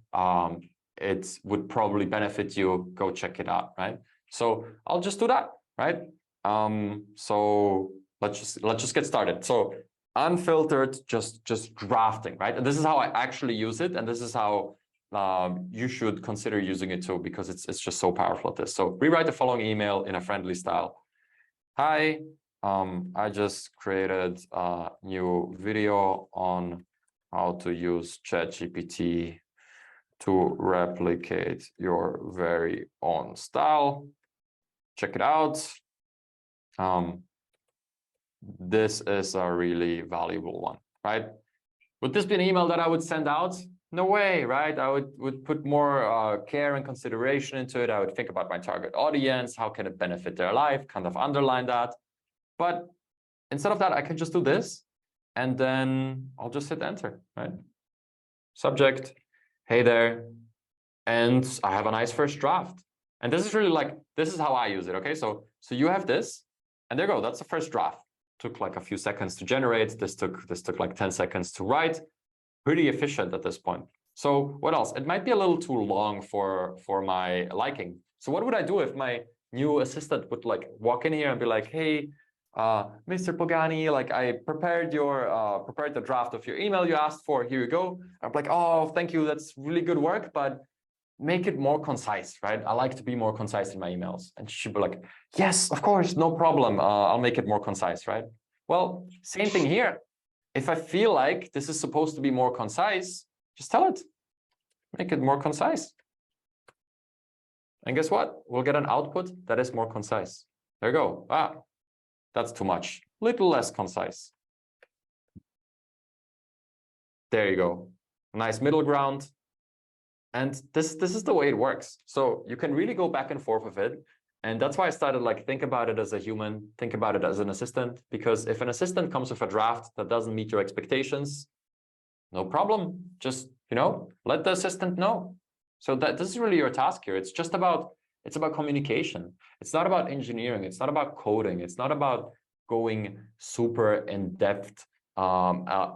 It would probably benefit you. Go check it out, right? So I'll just do that, right? So let's just get started. So unfiltered, just drafting, right? And this is how I actually use it, and this is how you should consider using it too, because it's just so powerful at this. So rewrite the following email in a friendly style. Hi, I just created a new video on how to use ChatGPT to replicate your very own style. Check it out. This is a really valuable one, right? Would this be an email that I would send out? No way, right? I would put more care and consideration into it. I would think about my target audience. How can it benefit their life? Kind of underline that. But instead of that, I can just do this, and then I'll just hit enter, right? Subject, hey there. And I have a nice first draft. And this is really like, this is how I use it. Okay, so you have this, and there you go. That's the first draft. Took like a few seconds to generate. This took like 10 seconds to write. Pretty efficient at this point. So what else? It might be a little too long for my liking. So what would I do if my new assistant would like walk in here and be like, hey, Mr. Pogany, like I prepared the draft of your email you asked for. Here you go. I'm like, oh, thank you. That's really good work, but make it more concise, right? I like to be more concise in my emails. And she'd be like, yes, of course, no problem. I'll make it more concise, right? Well, same thing here. If I feel like this is supposed to be more concise, just tell it, make it more concise. And guess what? We'll get an output that is more concise. There you go. Ah, that's too much. Little less concise. There you go. Nice middle ground. And this is the way it works. So you can really go back and forth with it. And that's why I started like, think about it as a human, think about it as an assistant, because if an assistant comes with a draft that doesn't meet your expectations, no problem. Just, let the assistant know. So this is really your task here. It's about communication. It's not about engineering. It's not about coding. It's not about going super in depth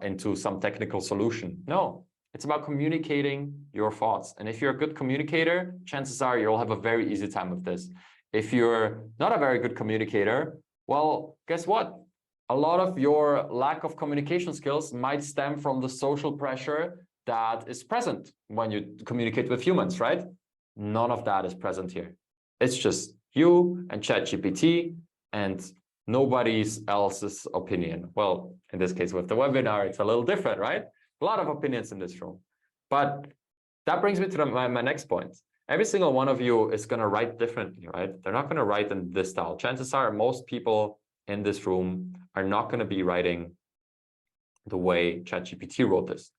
into some technical solution. No, it's about communicating your thoughts. And if you're a good communicator, chances are you'll have a very easy time with this. If you're not a very good communicator, well, guess what? A lot of your lack of communication skills might stem from the social pressure that is present when you communicate with humans, right? None of that is present here. It's just you and ChatGPT and nobody else's opinion. Well, in this case, with the webinar, it's a little different, right? A lot of opinions in this room. But that brings me to my next point. Every single one of you is going to write differently, right? They're not going to write in this style. Chances are most people in this room are not going to be writing the way ChatGPT wrote this.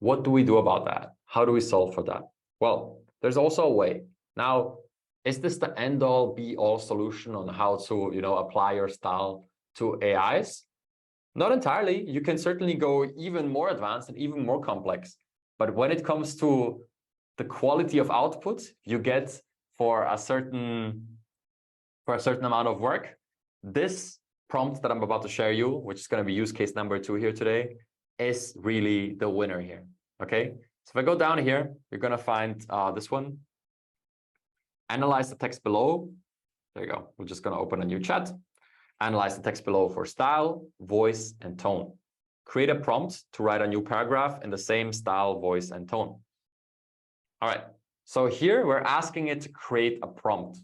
What do we do about that? How do we solve for that? Well, there's also a way. Now, is this the end-all, be-all solution on how to, apply your style to AIs? Not entirely. You can certainly go even more advanced and even more complex. But when it comes to the quality of output you get for a certain amount of work, this prompt that I'm about to share you, which is going to be use case number 2 here today, is really the winner here. Okay, so if I go down here, you're going to find this one. Analyze the text below. There you go. We're just going to open a new chat. Analyze the text below for style, voice, and tone. Create a prompt to write a new paragraph in the same style, voice, and tone. All right, so here we're asking it to create a prompt.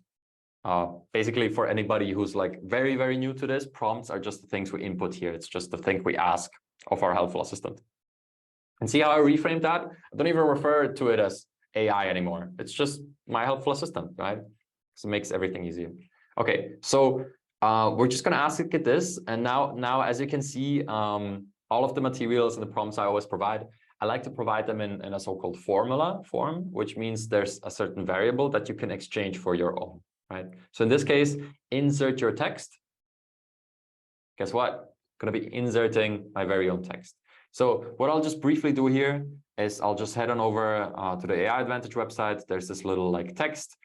Basically, for anybody who's like very, very new to this, prompts are just the things we input here. It's just the thing we ask of our helpful assistant. And see how I reframed that? I don't even refer to it as AI anymore. It's just my helpful assistant, right? So it makes everything easier. Okay, so we're just going to ask it this. And now, as you can see, all of the materials and the prompts I always provide, I like to provide them in a so-called formula form, which means there's a certain variable that you can exchange for your own, right? So in this case, insert your text. Guess what? I'm going to be inserting my very own text. So what I'll just briefly do here is I'll just head on over to the AI Advantage website. There's this little like text,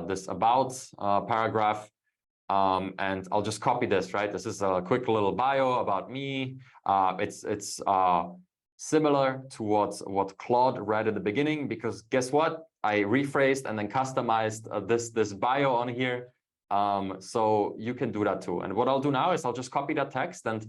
this about paragraph, and I'll just copy this, right? This is a quick little bio about me. It's similar to what Claude read at the beginning, because guess what? I rephrased and then customized this bio on here. So you can do that too. And what I'll do now is I'll just copy that text, and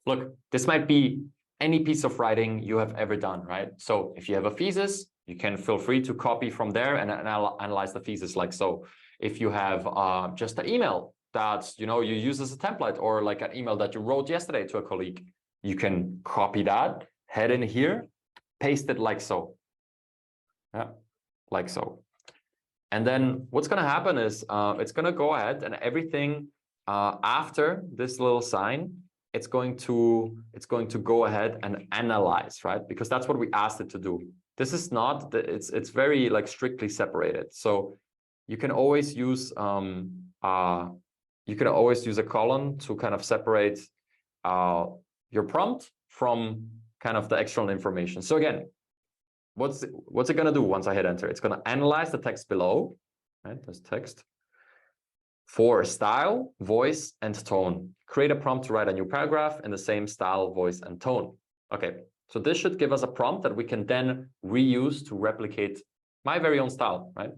look, this might be any piece of writing you have ever done, right? So if you have a thesis, you can feel free to copy from there and analyze the thesis like so. If you have just an email that you use as a template, or like an email that you wrote yesterday to a colleague, you can copy that, head in here, paste it like so. Yeah, like so. And then what's going to happen is it's going to go ahead and everything after this little sign, it's going to go ahead and analyze, right? Because that's what we asked it to do. This is not, it's very like strictly separated. So you can always use a column to kind of separate your prompt from kind of the external information. So again, what's it going to do once I hit enter? It's going to analyze the text below. right? There's text. 4, style, voice, and tone. Create a prompt to write a new paragraph in the same style, voice, and tone. Okay, so this should give us a prompt that we can then reuse to replicate my very own style, right?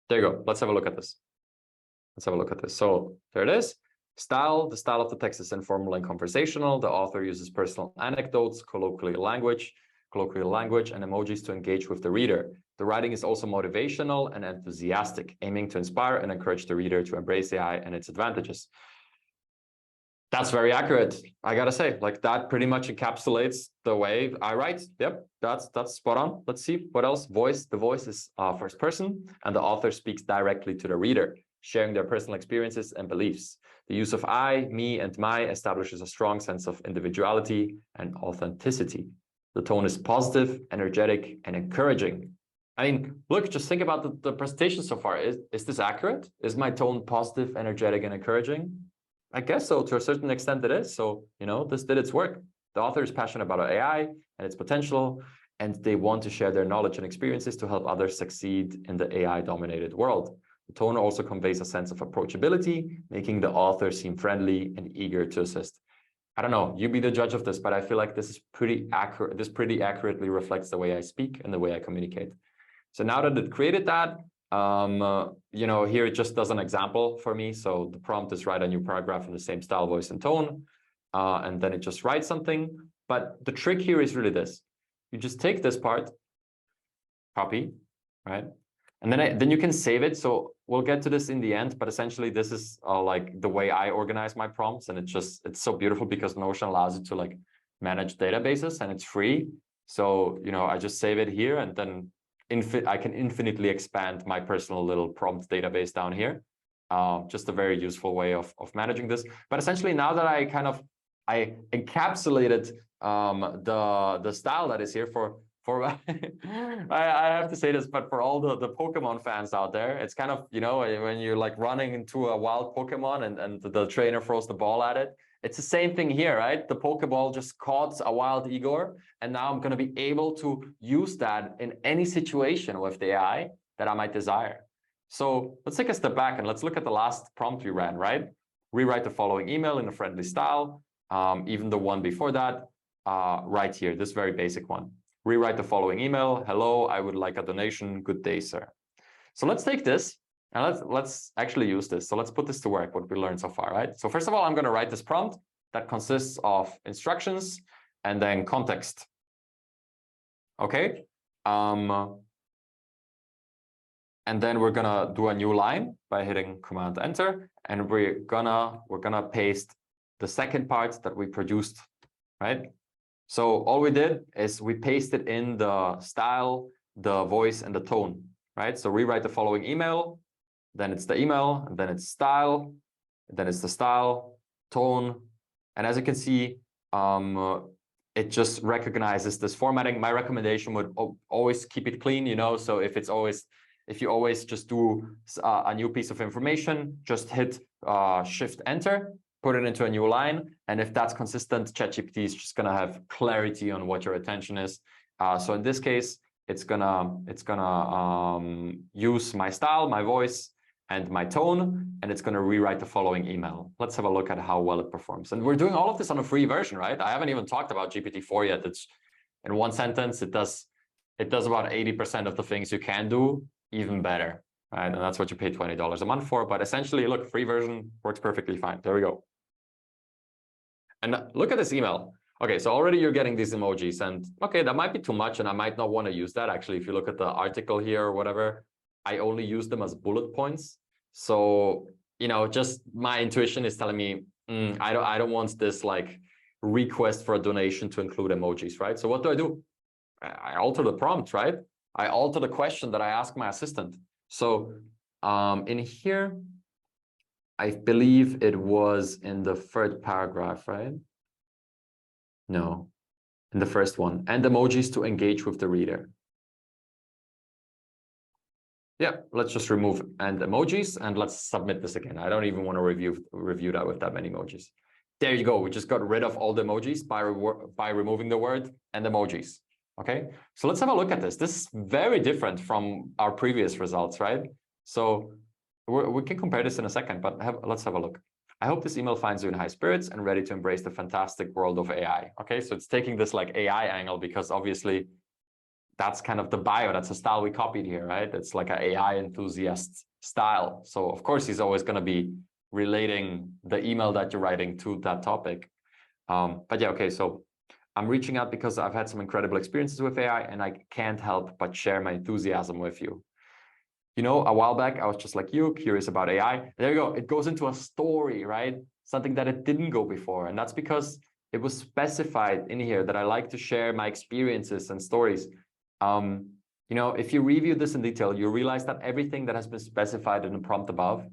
There you go. Let's have a look at this. Let's have a look at this. So there it is. Style, the style of the text is informal and conversational. The author uses personal anecdotes, colloquial language, and emojis to engage with the reader. The writing is also motivational and enthusiastic, aiming to inspire and encourage the reader to embrace AI and its advantages. That's very accurate. I gotta say, like that pretty much encapsulates the way I write. Yep, that's spot on. Let's see what else. Voice. The voice is first person, and the author speaks directly to the reader, sharing their personal experiences and beliefs. The use of I, me, and my establishes a strong sense of individuality and authenticity. The tone is positive, energetic, and encouraging. I mean, look, just think about the presentation so far. Is this accurate? Is my tone positive, energetic, and encouraging? I guess so. To a certain extent it is. So, you know, this did its work. The author is passionate about AI and its potential, and they want to share their knowledge and experiences to help others succeed in the AI-dominated world. The tone also conveys a sense of approachability, making the author seem friendly and eager to assist. I don't know, you be the judge of this, but I feel like this is pretty accurate. This pretty accurately reflects the way I speak and the way I communicate. So now that it created that, you know, here it just does an example for me. So the prompt is write a new paragraph in the same style, voice, and tone. And then it just writes something. But the trick here is really this. You just take this part, copy, right? And then you can save it. So we'll get to this in the end, but essentially this is like the way I organize my prompts. And it's so beautiful because Notion allows you to like manage databases and it's free. So, you know, I just save it here and then I can infinitely expand my personal little prompt database down here. Just a very useful way of managing this. But essentially now that I encapsulated the style that is here for I have to say this, but for all the Pokemon fans out there, it's kind of, you know, when you're like running into a wild Pokemon and the trainer throws the ball at it. It's the same thing here, right? The Pokeball just caught a wild Igor, and now I'm going to be able to use that in any situation with the AI that I might desire. So let's take a step back and let's look at the last prompt we ran, right? Rewrite the following email in a friendly style. Even the one before that, right here, this very basic one. Rewrite the following email. Hello, I would like a donation. Good day, sir. So let's take this and let's actually use this. So let's put this to work, what we learned so far, right? So first of all, I'm going to write this prompt that consists of instructions and then context. Okay. And then we're gonna do a new line by hitting Command Enter, and we're gonna paste the second part that we produced, right? So all we did is we pasted in the style, the voice, and the tone, right? So rewrite the following email, then it's the email, and then it's style, then it's the style, tone, and as you can see, it just recognizes this formatting. My recommendation would always keep it clean, you know. So if you always just do a new piece of information, just hit Shift Enter, put it into a new line, and if that's consistent, ChatGPT is just gonna have clarity on what your attention is. So in this case, it's gonna use my style, my voice, and my tone, and it's going to rewrite the following email. Let's have a look at how well it performs. And we're doing all of this on a free version, right? I haven't even talked about GPT-4 yet. It's in one sentence, it does about 80% of the things you can do even better, right? And that's what you pay $20 a month for. But essentially, look, free version works perfectly fine. There we go. And look at this email. Okay, so already you're getting these emojis, and okay, that might be too much, and I might not want to use that. Actually, if you look at the article here or whatever, I only use them as bullet points. So, you know, just my intuition is telling me, I don't want this like request for a donation to include emojis, right? So what do? I alter the prompt, right? I alter the question that I ask my assistant. So in here, I believe it was in the third paragraph, right? No, in the first one. And emojis to engage with the reader. Yeah, let's just remove and emojis and let's submit this again. I don't even want to review that with that many emojis. There you go. We just got rid of all the emojis by removing the word and emojis. Okay, so let's have a look at this. This is very different from our previous results, right? So we can compare this in a second, but let's have a look. I hope this email finds you in high spirits and ready to embrace the fantastic world of AI. Okay, so it's taking this like AI angle because obviously that's kind of the bio, that's a style we copied here, right? It's like an AI enthusiast style. So of course, he's always going to be relating the email that you're writing to that topic. But yeah, okay, so I'm reaching out because I've had some incredible experiences with AI and I can't help but share my enthusiasm with you. You know, a while back, I was just like you, curious about AI. There you go. It goes into a story, right? Something that it didn't go before. And that's because it was specified in here that I like to share my experiences and stories. You know, if you review this in detail, you realize that everything that has been specified in the prompt above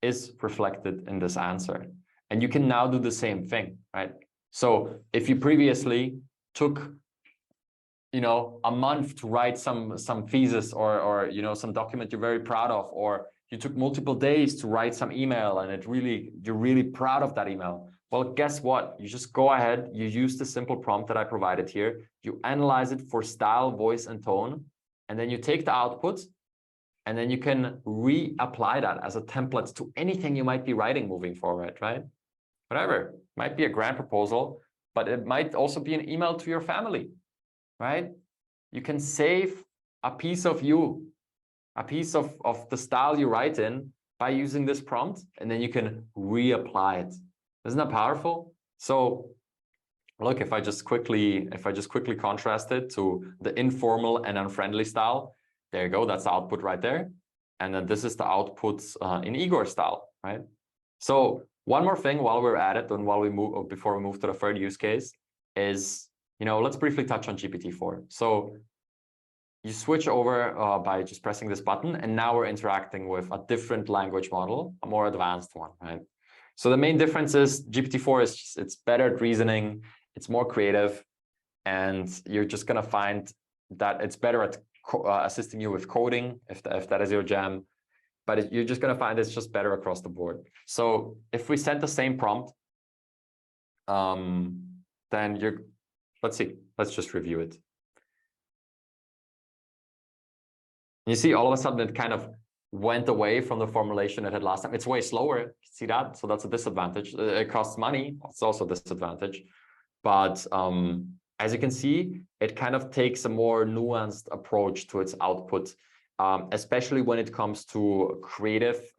is reflected in this answer. And you can now do the same thing, right? So if you previously took, you know, a month to write some thesis or you know, some document you're very proud of, or you took multiple days to write some email and you're really proud of that email. Well, guess what? You just go ahead, you use the simple prompt that I provided here, you analyze it for style, voice, and tone, and then you take the output, and then you can reapply that as a template to anything you might be writing moving forward, right? Whatever, might be a grant proposal, but it might also be an email to your family, right? You can save a piece of you, a piece of the style you write in by using this prompt, and then you can reapply it. Isn't that powerful? So look, if I just quickly contrast it to the informal and unfriendly style, there you go, that's the output right there. And then this is the output in Igor style, right? So one more thing while we're at it and before we move to the third use case is, you know, let's briefly touch on GPT-4. So you switch over by just pressing this button, and now we're interacting with a different language model, a more advanced one, right? So the main difference is GPT-4 is it's better at reasoning, it's more creative, and you're just gonna find that it's better at assisting you with coding if that is your jam. But you're just gonna find it's just better across the board. So if we send the same prompt, then let's see, let's just review it. You see, all of a sudden it kind of went away from the formulation it had last time. It's way slower, see that? So that's a disadvantage. It costs money, it's also a disadvantage. But as you can see, it kind of takes a more nuanced approach to its output, especially when it comes to creative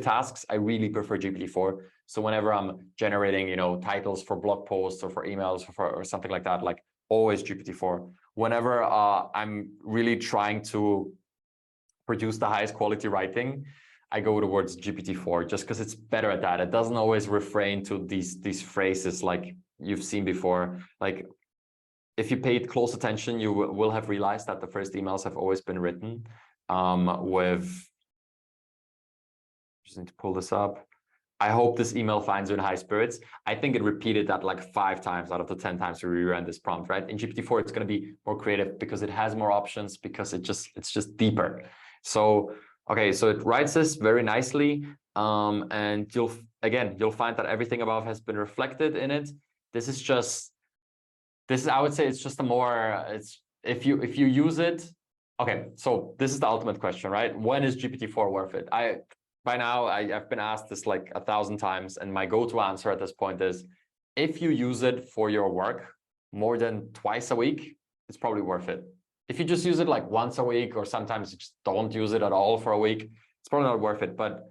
tasks. I really prefer GPT-4. So whenever I'm generating, you know, titles for blog posts or for emails or something like that, like always GPT-4. Whenever I'm really trying to produce the highest quality writing, I go towards GPT-4 just because it's better at that. It doesn't always refrain to these phrases like you've seen before. Like if you paid close attention, you will have realized that the first emails have always been written just need to pull this up. I hope this email finds you in high spirits. I think it repeated that like 5 times out of the 10 times we reran this prompt, right? In GPT-4, it's going to be more creative because it has more options, because it's just deeper. So, okay, so it writes this very nicely. And you'll find that everything above has been reflected in it. I would say it's just a more, if you use it, okay, so this is the ultimate question, right? When is GPT-4 worth it? By now, I've been asked this like 1,000 times, and my go-to answer at this point is, if you use it for your work more than twice a week, it's probably worth it. If you just use it like once a week, or sometimes you just don't use it at all for a week, it's probably not worth it. But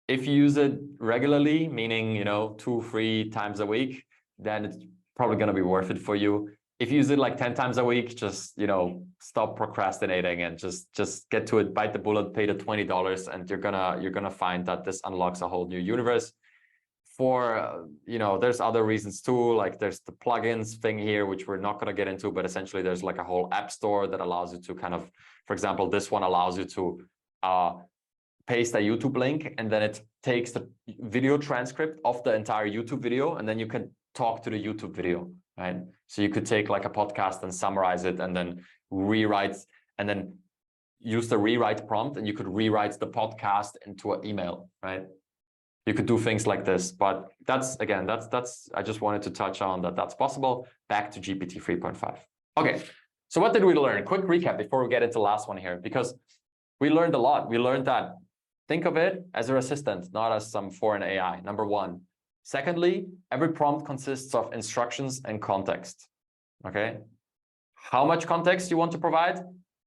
if you use it regularly, meaning, you know, 2-3 times a week, then it's probably going to be worth it for you. If you use it like 10 times a week, just, you know, stop procrastinating and just get to it, bite the bullet, pay the $20, and you're gonna find that this unlocks a whole new universe. For you know, there's other reasons too, like there's the plugins thing here, which we're not gonna get into, but essentially there's like a whole app store that allows you to kind of, for example, this one allows you to paste a YouTube link, and then it takes the video transcript of the entire YouTube video, and then you can talk to the YouTube video, right? So you could take like a podcast and summarize it, and then rewrite, and then use the rewrite prompt, and you could rewrite the podcast into an email, right? You could do things like this, but that's I just wanted to touch on that's possible. Back to GPT 3.5. Okay, so what did we learn? Quick recap before we get into the last one here, because we learned a lot. We learned that think of it as your assistant, not as some foreign AI, number one. Secondly, every prompt consists of instructions and context, okay? How much context you want to provide?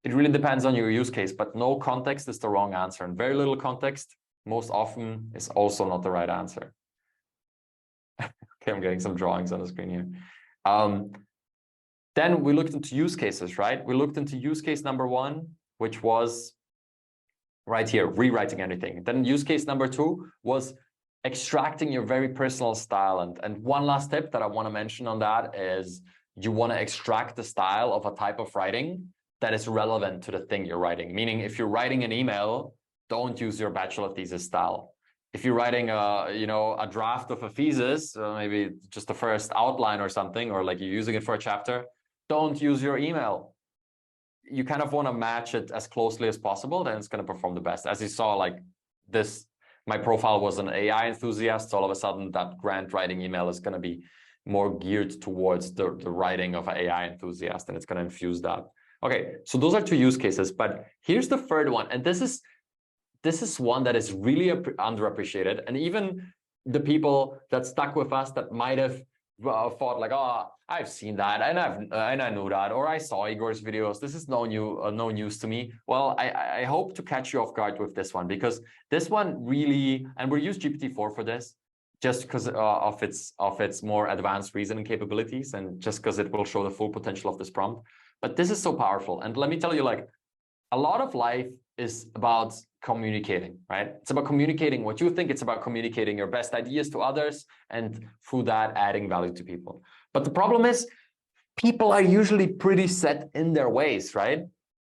It really depends on your use case, but no context is the wrong answer. And very little context, most often, is also not the right answer. Okay, I'm getting some drawings on the screen here. Then we looked into use cases, right? We looked into use case number one, which was right here, rewriting anything. Then use case number two was extracting your very personal style. And one last tip that I want to mention on that is you want to extract the style of a type of writing that is relevant to the thing you're writing. Meaning, if you're writing an email, don't use your bachelor thesis style. If you're writing a draft of a thesis, maybe just the first outline or something, or like you're using it for a chapter, don't use your email. You kind of want to match it as closely as possible, then it's going to perform the best. As you saw, like this, my profile was an AI enthusiast. So all of a sudden that grant writing email is going to be more geared towards the writing of an AI enthusiast, and it's going to infuse that. Okay, so those are two use cases, but here's the third one. And this is one that is really underappreciated. And even the people that stuck with us that might have thought like, oh, I've seen that and I knew that, or I saw Igor's videos. This is no news to me. Well, I hope to catch you off guard with this one, because this one really, and we'll use GPT-4 for this, just because of its more advanced reasoning capabilities, and just because it will show the full potential of this prompt. But this is so powerful. And let me tell you, like, a lot of life is about communicating, right? It's about communicating what you think. It's about communicating your best ideas to others, and through that, adding value to people. But the problem is, people are usually pretty set in their ways, right?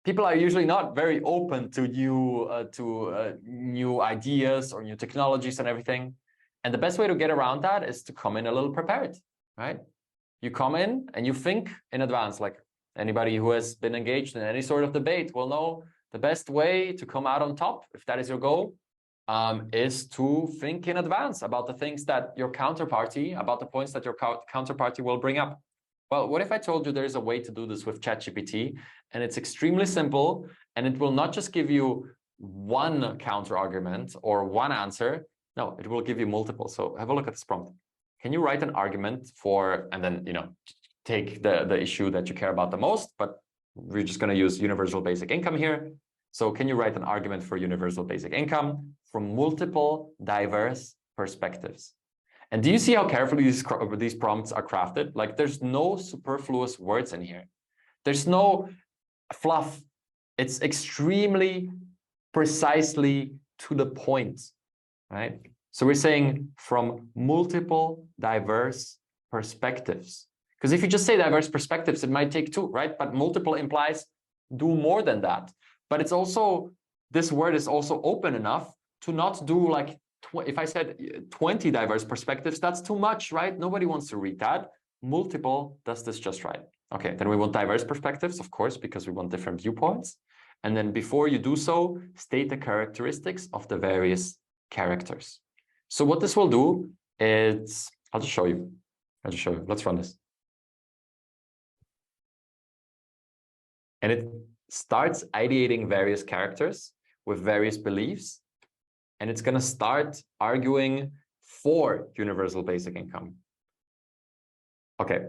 People are usually not very open to new ideas or new technologies and everything. And the best way to get around that is to come in a little prepared, right? You come in and you think in advance. Like, anybody who has been engaged in any sort of debate will know the best way to come out on top, if that is your goal, is to think in advance about the things that your counterparty, about the points that your counterparty will bring up. Well, what if I told you there is a way to do this with ChatGPT, and it's extremely simple, and it will not just give you one counter argument or one answer. No, it will give you multiple. So have a look at this prompt. Can you write an argument for, and then, take the issue that you care about the most, but we're just going to use universal basic income here. So can you write an argument for universal basic income from multiple diverse perspectives? And do you see how carefully these prompts are crafted? Like, there's no superfluous words in here. There's no fluff. It's extremely precisely to the point, right? So we're saying from multiple diverse perspectives. Because if you just say diverse perspectives, it might take two, right? But multiple implies do more than that. But it's also, this word is also open enough to not do like, if I said 20 diverse perspectives, that's too much, right? Nobody wants to read that. Multiple does this just right. Okay, then we want diverse perspectives, of course, because we want different viewpoints. And then before you do so, state the characteristics of the various characters. So what this will do is, I'll just show you. Let's run this. And it starts ideating various characters with various beliefs. And it's going to start arguing for universal basic income. Okay,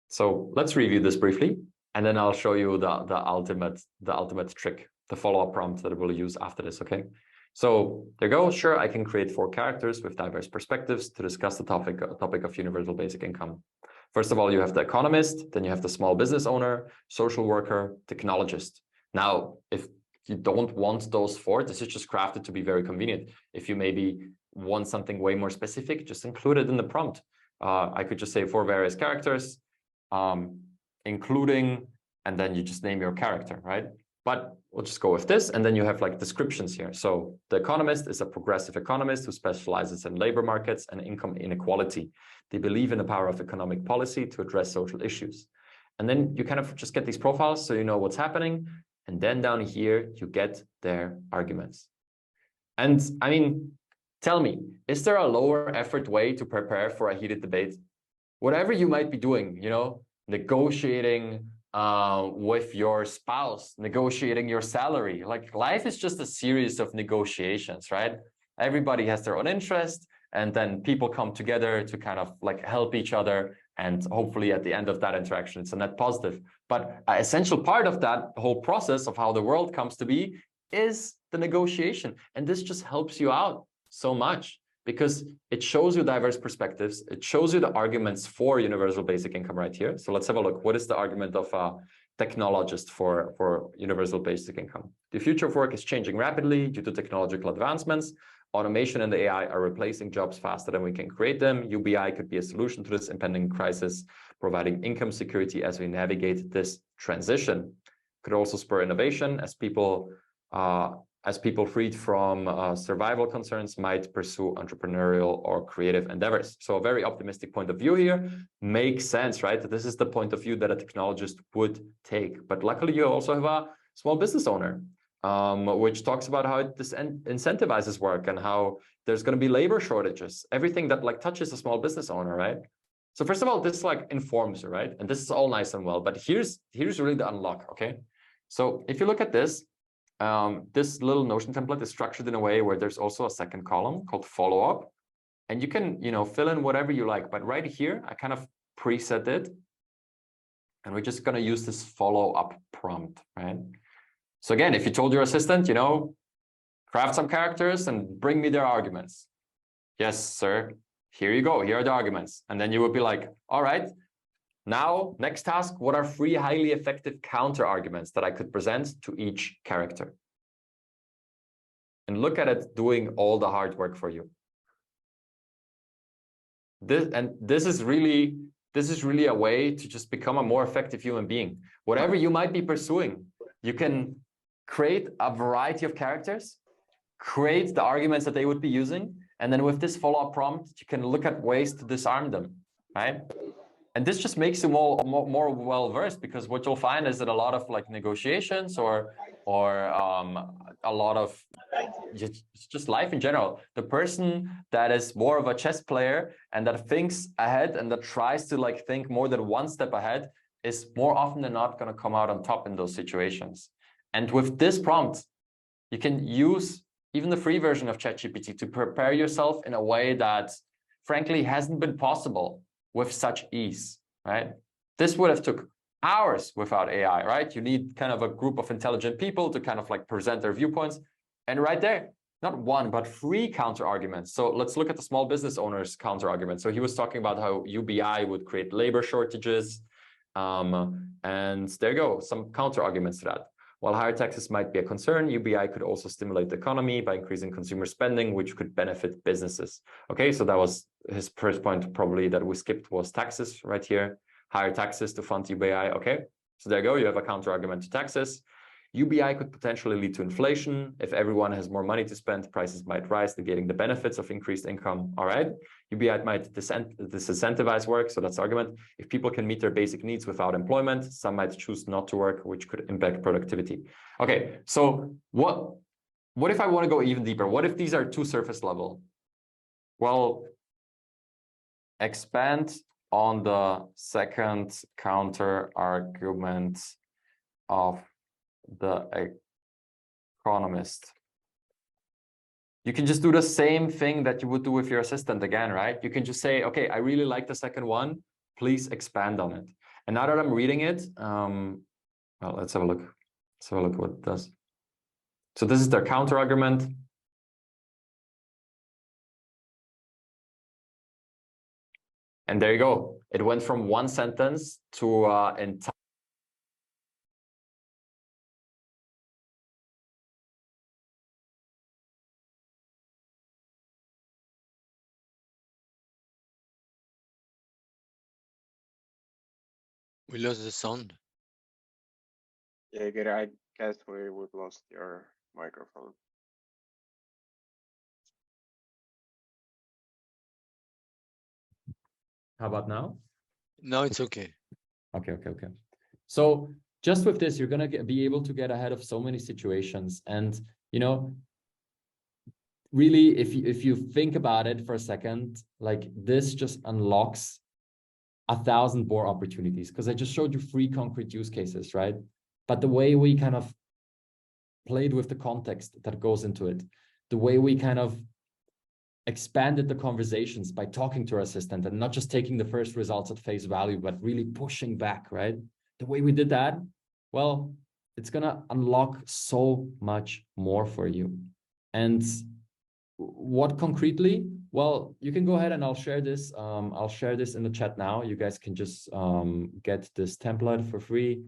so let's review this briefly, and then I'll show you the ultimate trick, the follow-up prompt that we'll use after this, okay? So there you go. Sure, I can create 4 characters with diverse perspectives to discuss the topic of universal basic income. First of all, you have the economist, then you have the small business owner, social worker, technologist. Now, if you don't want those 4, this is just crafted to be very convenient. If you maybe want something way more specific, just include it in the prompt. I could just say 4 various characters, including, and then you just name your character, right? But we'll just go with this, and then you have like descriptions here. So the economist is a progressive economist who specializes in labor markets and income inequality. They believe in the power of economic policy to address social issues. And then you kind of just get these profiles so you know what's happening. And then down here, you get their arguments. And I mean, tell me, is there a lower effort way to prepare for a heated debate? Whatever you might be doing, negotiating with your spouse, negotiating your salary. Like life is just a series of negotiations, right? Everybody has their own interest, and then people come together to kind of like help each other. And hopefully at the end of that interaction, it's a net positive. But an essential part of that whole process of how the world comes to be is the negotiation. And this just helps you out so much because it shows you diverse perspectives. It shows you the arguments for universal basic income right here. So let's have a look. What is the argument of a technologist for universal basic income? The future of work is changing rapidly due to technological advancements. Automation and the AI are replacing jobs faster than we can create them. UBI could be a solution to this impending crisis, providing income security as we navigate this transition. Could also spur innovation as people freed from survival concerns might pursue entrepreneurial or creative endeavors. So a very optimistic point of view here makes sense, right? This is the point of view that a technologist would take. But luckily, you also have a small business owner, which talks about how it incentivizes work and how there's going to be labor shortages, everything that like touches a small business owner, right? So first of all, this like informs you, right? And this is all nice and well, but here's really the unlock, okay? So if you look at this, this little Notion template is structured in a way where there's also a second column called follow-up, and you can, fill in whatever you like. But right here, I kind of preset it, and we're just going to use this follow-up prompt, right? So again, if you told your assistant, craft some characters and bring me their arguments. Yes, sir. Here you go. Here are the arguments. And then you would be like, all right, now, next task, what are 3 highly effective counter arguments that I could present to each character? And look at it doing all the hard work for you. This is really a way to just become a more effective human being. Whatever you might be pursuing, you can create a variety of characters, create the arguments that they would be using, and then with this follow-up prompt, you can look at ways to disarm them, right? And this just makes you more well-versed, because what you'll find is that a lot of like negotiations or a lot of just life in general, the person that is more of a chess player and that thinks ahead and that tries to like think more than one step ahead is more often than not going to come out on top in those situations. And with this prompt, you can use even the free version of ChatGPT to prepare yourself in a way that frankly hasn't been possible with such ease, right? This would have took hours without AI, right? You need kind of a group of intelligent people to kind of like present their viewpoints. And right there, not 1, but 3 counter arguments. So let's look at the small business owner's counter argument. So he was talking about how UBI would create labor shortages. And there you go, some counter arguments to that. While higher taxes might be a concern, UBI could also stimulate the economy by increasing consumer spending, which could benefit businesses. Okay, so that was his first point, probably that we skipped, was taxes right here. Higher taxes to fund UBI. Okay, so there you go. You have a counter argument to taxes. UBI could potentially lead to inflation. If everyone has more money to spend, prices might rise, negating the benefits of increased income. All right. UBI might disincentivize work. So that's the argument. If people can meet their basic needs without employment, some might choose not to work, which could impact productivity. Okay. So what if I want to go even deeper? What if these are too surface level? Well, expand on the second counter argument of the economist. You can just do the same thing that you would do with your assistant again, right? You can just say, okay, I really like the second one. Please expand on it. And now that I'm reading it, well, let's have a look. Let's have a look what it does. So this is their counter argument. And there you go. It went from 1 sentence to entire. We lost the sound. Yeah, Igor, I guess we would lost your microphone. How about now? No, it's okay. Okay. So just with this, you're going to be able to get ahead of so many situations. And, really, if you think about it for a second, like this just unlocks 1,000 more opportunities, because I just showed you 3 concrete use cases, right? But the way we kind of played with the context that goes into it, the way we kind of expanded the conversations by talking to our assistant and not just taking the first results at face value, but really pushing back, right? The way we did that, well, it's going to unlock so much more for you. And what concretely? Well, you can go ahead and I'll share this. I'll share this in the chat now. You guys can just get this template for free.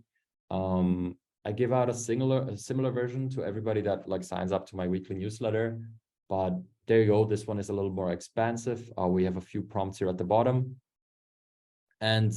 I give out a similar version to everybody that like signs up to my weekly newsletter. But there you go. This one is a little more expansive. We have a few prompts here at the bottom. And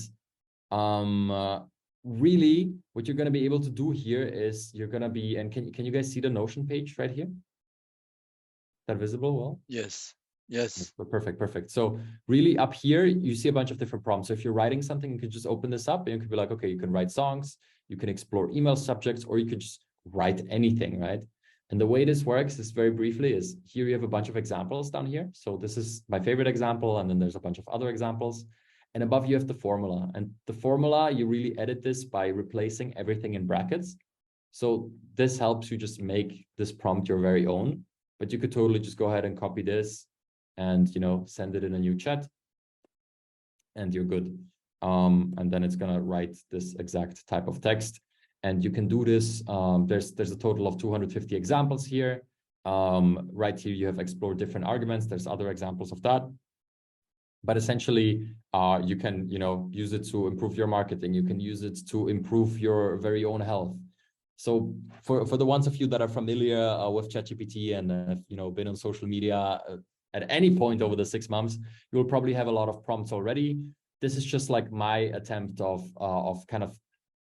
really, what you're going to be able to do here is you're going to be, and can you guys see the Notion page right here? Is that visible well? Yes. Yes. Perfect. So really up here, you see a bunch of different prompts. So if you're writing something, you can just open this up and you can be like, okay, you can write songs, you can explore email subjects, or you can just write anything, right? And the way this works is very briefly is here you have a bunch of examples down here. So this is my favorite example. And then there's a bunch of other examples. And above you have the formula. And the formula, you really edit this by replacing everything in brackets. So this helps you just make this prompt your very own. But you could totally just go ahead and copy this and, you know, send it in a new chat and you're good. And then it's going to write this exact type of text. And you can do this. There's a total of 250 examples here. Right here, you have explored different arguments. There's other examples of that. But essentially, you can, you know, use it to improve your marketing. You can use it to improve your very own health. So for the ones of you that are familiar with ChatGPT and have, you know, been on social media at any point over the 6 months, you will probably have a lot of prompts already. This is just like my attempt of kind of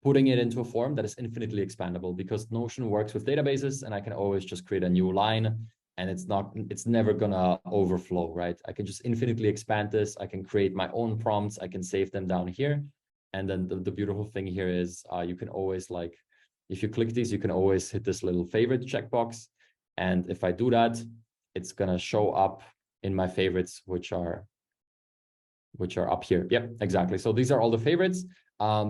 putting it into a form that is infinitely expandable, because Notion works with databases and I can always just create a new line and it's never gonna overflow, right? I can just infinitely expand this. I can create my own prompts. I can save them down here. And then the beautiful thing here is you can always, like, if you click these, you can always hit this little favorite checkbox. And if I do that, it's gonna show up in my favorites, which are up here. Yep, exactly. So these are all the favorites.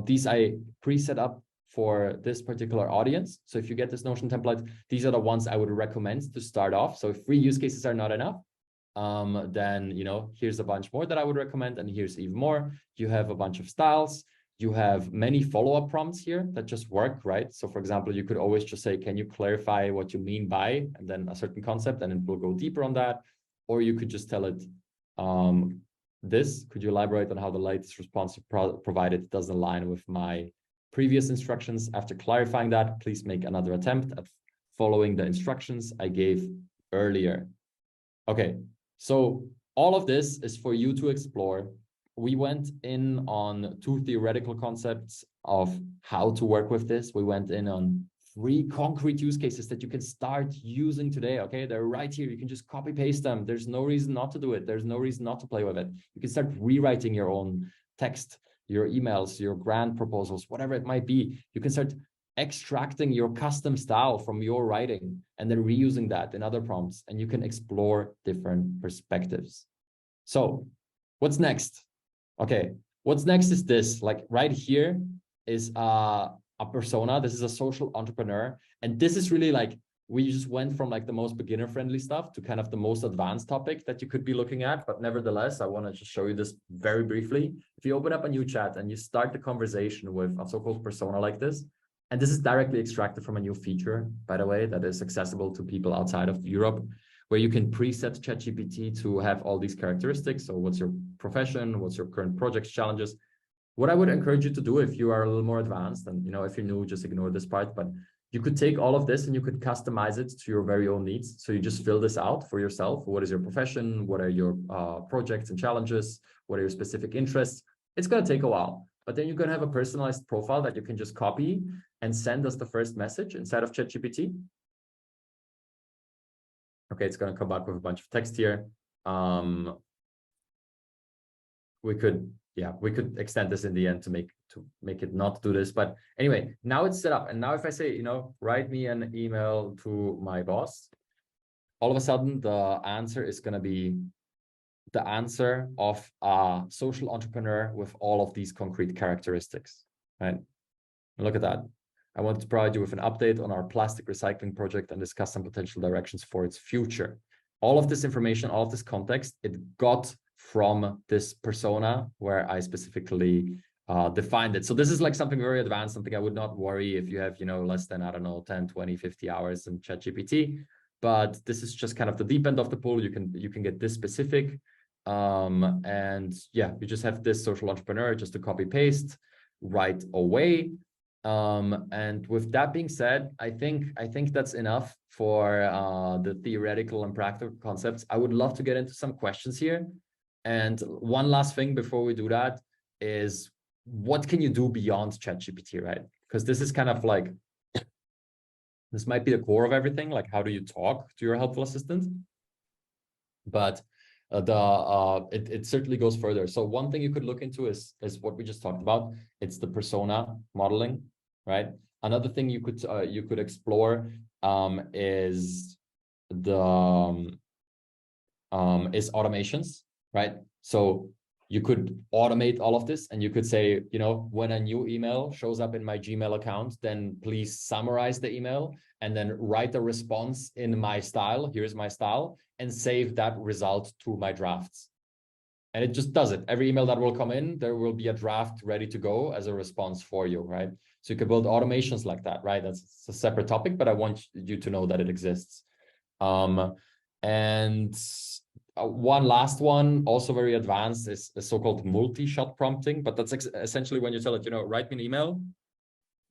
These I pre-set up for this particular audience. So if you get this Notion template, these are the ones I would recommend to start off. So if 3 use cases are not enough, then, you know, here's a bunch more that I would recommend. And here's even more. You have a bunch of styles. You have many follow-up prompts here that just work, right? So for example, you could always just say, can you clarify what you mean by, and then a certain concept, and it will go deeper on that. Or you could just tell it, could you elaborate on how the latest response provided doesn't align with my previous instructions? After clarifying that, please make another attempt at following the instructions I gave earlier. Okay, so all of this is for you to explore. We went in on 2 theoretical concepts of how to work with this. We went in on 3 concrete use cases that you can start using today. Okay, they're right here. You can just copy paste them. There's no reason not to do it. There's no reason not to play with it. You can start rewriting your own text, your emails, your grant proposals, whatever it might be. You can start extracting your custom style from your writing and then reusing that in other prompts, and you can explore different perspectives. So what's next? Okay, what's next is this. Like right here is a persona. This is a social entrepreneur. And this is really like, we just went from like the most beginner friendly stuff to kind of the most advanced topic that you could be looking at. But nevertheless, I want to just show you this very briefly. If you open up a new chat and you start the conversation with a so-called persona like this, and this is directly extracted from a new feature, by the way, that is accessible to people outside of Europe, where you can preset ChatGPT to have all these characteristics. So what's your profession? What's your current projects, challenges? What I would encourage you to do if you are a little more advanced, and, you know, if you're new, just ignore this part, but you could take all of this and you could customize it to your very own needs. So you just fill this out for yourself. What is your profession? What are your projects and challenges? What are your specific interests? It's going to take a while, but then you're going to have a personalized profile that you can just copy and send us the first message inside of ChatGPT. Okay, it's going to come back with a bunch of text here. We could extend this in the end to make it not do this. But anyway, now it's set up. And now if I say, you know, write me an email to my boss, all of a sudden the answer is going to be the answer of a social entrepreneur with all of these concrete characteristics, right? Look at that. I want to provide you with an update on our plastic recycling project and discuss some potential directions for its future. All of this information, all of this context, it got from this persona where I specifically defined it. So this is like something very advanced, something I would not worry if you have, less than, I don't know, 10, 20, 50 hours in ChatGPT. But this is just kind of the deep end of the pool. You can get this specific. And yeah, you just have this social entrepreneur just to copy paste right away. And with that being said, I think that's enough for the theoretical and practical concepts. I would love to get into some questions here. And one last thing before we do that is, what can you do beyond ChatGPT, right? Because this is kind of like, this might be the core of everything. Like, how do you talk to your helpful assistant? But it certainly goes further. So one thing you could look into is what we just talked about. It's the persona modeling, right? Another thing you could explore is automations, right? So you could automate all of this, and you could say, when a new email shows up in my Gmail account, then please summarize the email and then write a response in my style. Here's my style, and save that result to my drafts. And it just does it. Every email that will come in, there will be a draft ready to go as a response for you, right? So you can build automations like that, right? That's a separate topic, but I want you to know that it exists. And one last one, also very advanced, is a so-called multi-shot prompting. But that's essentially when you tell it, write me an email,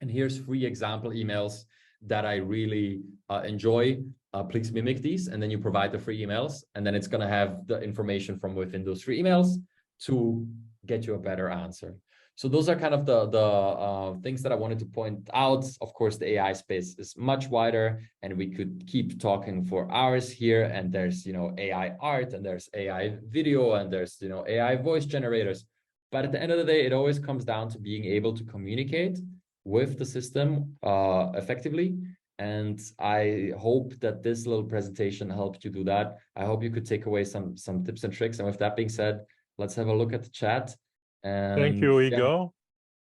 and here's 3 example emails that I really enjoy. Please mimic these, and then you provide the 3 emails, and then it's going to have the information from within those 3 emails to get you a better answer. So those are kind of the things that I wanted to point out. Of course, the AI space is much wider, and we could keep talking for hours here. And there's, AI art, and there's AI video, and there's, AI voice generators. But at the end of the day, it always comes down to being able to communicate with the system effectively. And I hope that this little presentation helped you do that. I hope you could take away some tips and tricks. And with that being said, let's have a look at the chat. And thank you, Igor.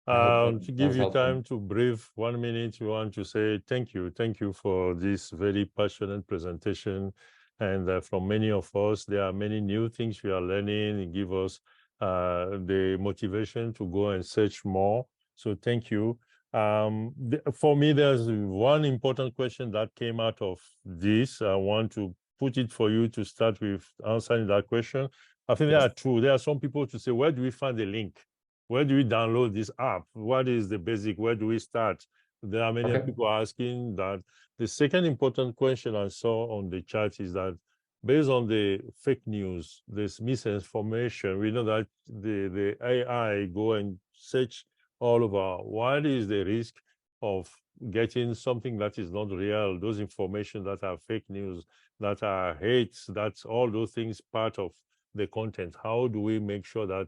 to give you time to breathe 1 minute, we want to say thank you for this very passionate presentation. And from many of us, there are many new things we are learning. It gives us the motivation to go and search more. So thank you. For me, there's one important question that came out of this. I want to put it for you to start with answering that question. I think there are 2. There are some people to say, where do we find the link? Where do we download this app? What is the basic? Where do we start? There are many people asking that. The second important question I saw on the chat is that based on the fake news, this misinformation, we know that the AI go and search all over. What is the risk of getting something that is not real, those information that are fake news, that are hate, that's all those things part of the content? How do we make sure that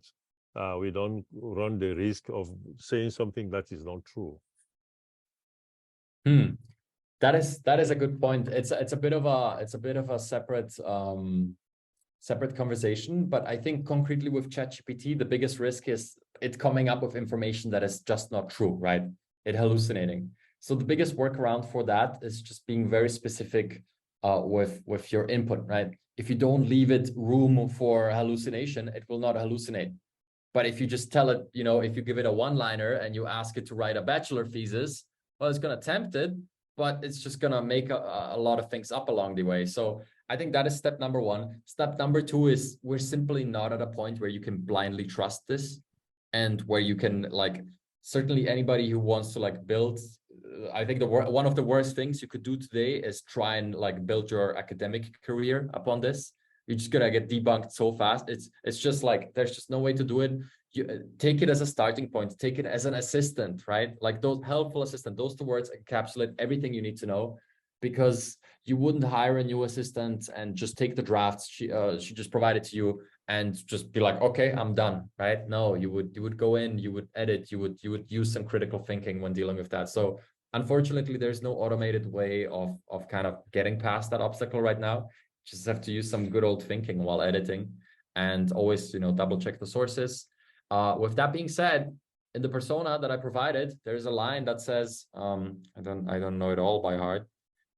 we don't run the risk of saying something that is not true? That is a good point. It's a bit of a separate separate conversation, but I think concretely with ChatGPT, the biggest risk is it coming up with information that is just not true, right? It hallucinating. So the biggest workaround for that is just being very specific with your input, right? If you don't leave it room for hallucination, it will not hallucinate. But if you just tell it, if you give it a one-liner and you ask it to write a bachelor thesis, well, it's going to tempt it, but it's just going to make a lot of things up along the way. So I think that is step number 1. Step number 2 is we're simply not at a point where you can blindly trust this, and where you can, like, certainly anybody who wants to build, I think one of the worst things you could do today is try and build your academic career upon this. You're just gonna get debunked so fast. It's just there's just no way to do it. You take it as a starting point, take it as an assistant, right? Like those helpful assistant, those 2 words encapsulate everything you need to know, because you wouldn't hire a new assistant and just take the drafts she just provided to you and just be like, okay, I'm done, right? No, you would go in, you would edit, you would use some critical thinking when dealing with that. So unfortunately, there's no automated way of kind of getting past that obstacle right now. Just have to use some good old thinking while editing. and always, double check the sources. With that being said, in the persona that I provided, there's a line that says, I don't know it all by heart,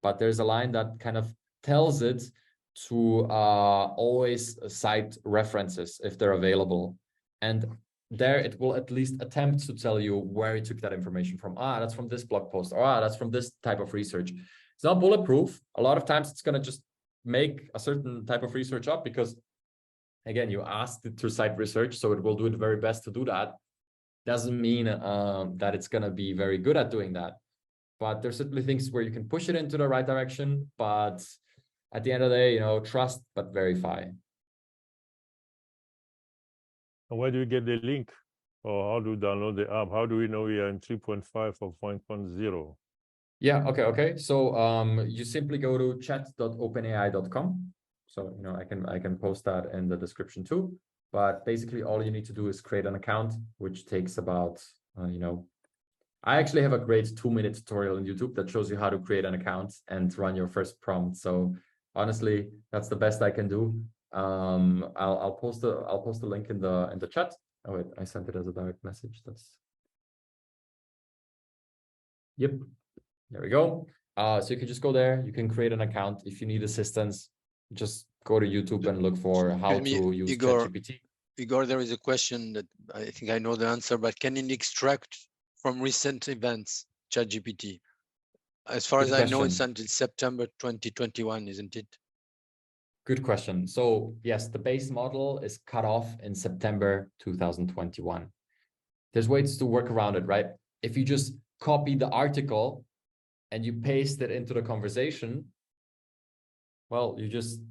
but there's a line that kind of tells it to always cite references if they're available. And there it will at least attempt to tell you where it took that information from. That's from this blog post, or that's from this type of research. It's not bulletproof. A lot of times it's going to just make a certain type of research up because, again, you asked it to cite research, so it will do its very best to do that. Doesn't mean that it's going to be very good at doing that. But there's certainly things where you can push it into the right direction. But at the end of the day, trust but verify. And where do you get the link? Or how do you download the app? How do we know we are in 3.5 or 5.0? Yeah, okay. So you simply go to chat.openai.com. So, I can post that in the description too. But basically all you need to do is create an account, which takes about, I actually have a great 2-minute tutorial on YouTube that shows you how to create an account and run your first prompt. So honestly, that's the best I can do. I'll post the link in the chat. Oh wait, I sent it as a direct message. Yep, there we go. So you can just go there. You can create an account. If you need assistance, just go to YouTube and look for how to use ChatGPT. Igor, there is a question that I think I know the answer, but can it extract from recent events ChatGPT? As far as I know, it's until September 2021, isn't it? Good question. So yes, the base model is cut off in September 2021. There's ways to work around it, right? If you just copy the article and you paste it into the conversation, well, you just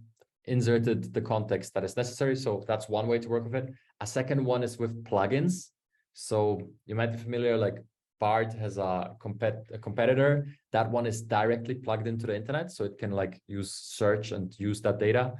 inserted the context that is necessary. So that's one way to work with it. A second one is with plugins. So you might be familiar, like Bard has a competitor. That one is directly plugged into the internet. So it can use search and use that data.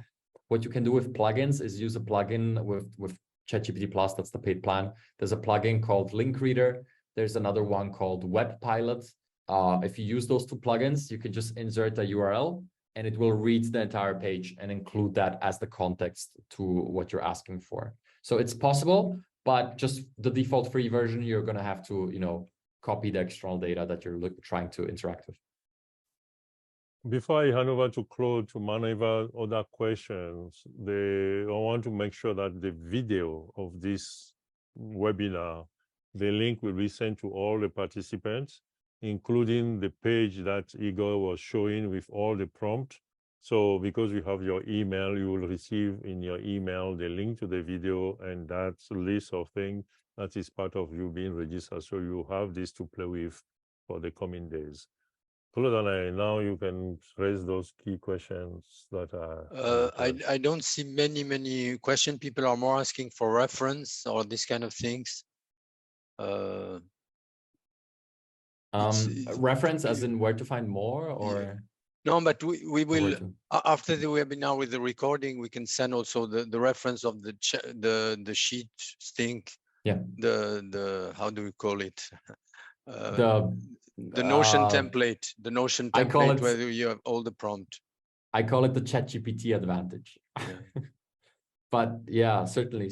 What you can do with plugins is use a plugin with ChatGPT Plus. That's the paid plan. There's a plugin called Link Reader. There's another one called Web Pilot. If you use those two plugins, you can just insert a URL and it will read the entire page and include that as the context to what you're asking for. So it's possible, but just the default free version, you're going to have to, copy the external data that you're trying to interact with. Before I hand over to Claude to maneuver other questions, I want to make sure that the video of this webinar, the link will be sent to all the participants, including the page that Igor was showing with all the prompt. So because you have your email, you will receive in your email the link to the video and that list of things that is part of you being registered. So you have this to play with for the coming days. Claude, now you can raise those key questions that are. I don't see many questions. People are more asking for reference or this kind of things. Reference as in where to find more, or? Yeah. No, but we will, after the webinar with the recording, we can send also the reference of the sheet thing. Yeah. The how do we call it? The Notion template. The Notion template where you have all the prompt. I call it the ChatGPT advantage. Yeah. But yeah, certainly.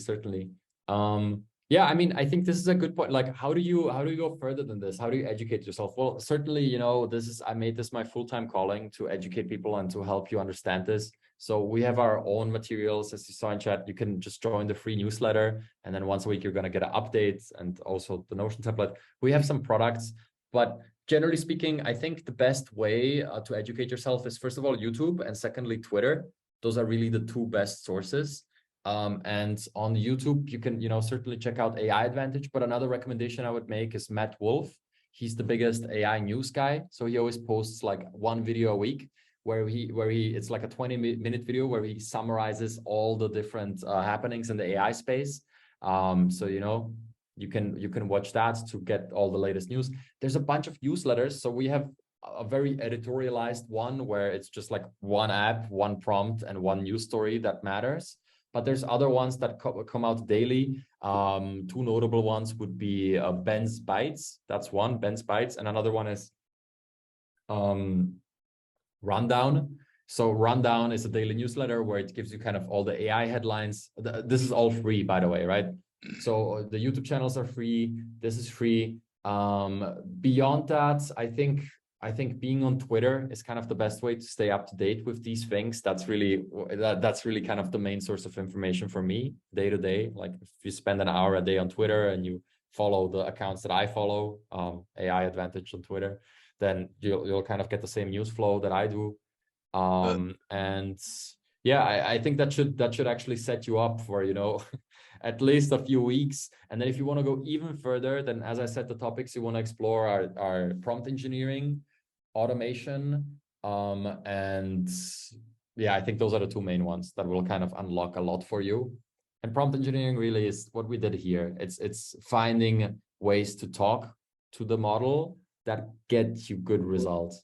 Yeah, I mean, I think this is a good point. Like, how do you go further than this? How do you educate yourself? Well, certainly, I made this my full-time calling to educate people and to help you understand this. So we have our own materials, as you saw in chat. You can just join the free newsletter, and then once a week you're going to get updates and also the Notion template. We have some products, but generally speaking, I think the best way to educate yourself is, first of all, YouTube, and secondly, Twitter. Those are really the two best sources. And on YouTube, you can, certainly check out AI Advantage. But another recommendation I would make is Matt Wolf. He's the biggest AI news guy. So he always posts like one video a week where it's like a 20-minute video where he summarizes all the different happenings in the AI space. So, you can watch that to get all the latest news. There's a bunch of newsletters. So we have a very editorialized one where it's just like one app, one prompt, and one news story that matters. But there's other ones that come out daily. Two notable ones would be Ben's Bytes. That's one, Ben's Bytes. And another one is Rundown. So Rundown is a daily newsletter where it gives you kind of all the AI headlines. This is all free, by the way, right? So the YouTube channels are free. This is free. Beyond that, I think being on Twitter is kind of the best way to stay up to date with these things. That's really kind of the main source of information for me day to day. Like if you spend an hour a day on Twitter and you follow the accounts that I follow, AI Advantage on Twitter, then you'll kind of get the same news flow that I do. And yeah, I think that should actually set you up for, you know, at least a few weeks. And then if you want to go even further, then as I said, the topics you want to explore are prompt engineering, automation, and yeah, I think those are the two main ones that will kind of unlock a lot for you. And prompt engineering really is what we did here. It's finding ways to talk to the model that get you good results.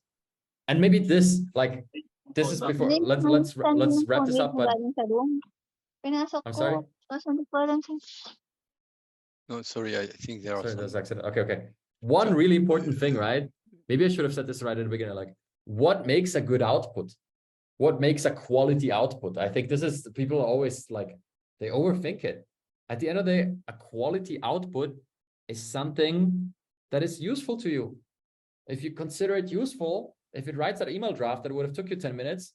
And maybe this, like, this is before, let's wrap this up, but I'm sorry. No, sorry, I think there are There's some. accident. Okay. One really important thing, right? Maybe I should have said this right at the beginning, like, what makes a good output? What makes a quality output? I think this is, people always like, they overthink it. At the end of the day, a quality output is something that is useful to you. If you consider it useful, if it writes that email draft that would have took you 10 minutes,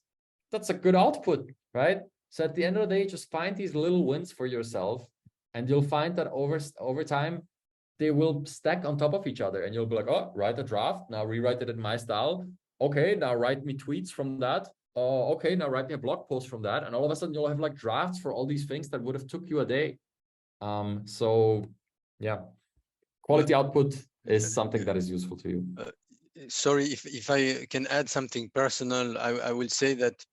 that's a good output, right? So at the end of the day, just find these little wins for yourself, and you'll find that over time, they will stack on top of each other, and you'll be like, oh, write a draft, now rewrite it in my style. Okay, now write me tweets from that. Oh, okay, now write me a blog post from that. And all of a sudden you'll have like drafts for all these things that would have took you a day. So yeah, quality output is something that is useful to you. Sorry, if I can add something personal, I will say that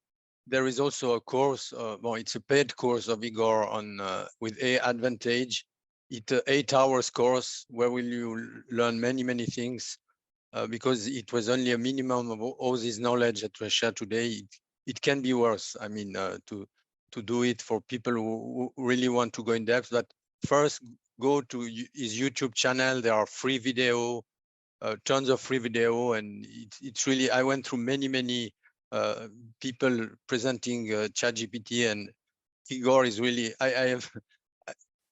there is also a course, well, it's a paid course of Igor on with AI Advantage. It's an 8 hours course where will you learn many things, because it was only a minimum of all this knowledge that we share today. It can be worse. I mean, to do it for people who really want to go in depth. But first, go to his YouTube channel. There are free video. Tons of free video, and it's really, I went through many people presenting ChatGPT, and Igor is really, I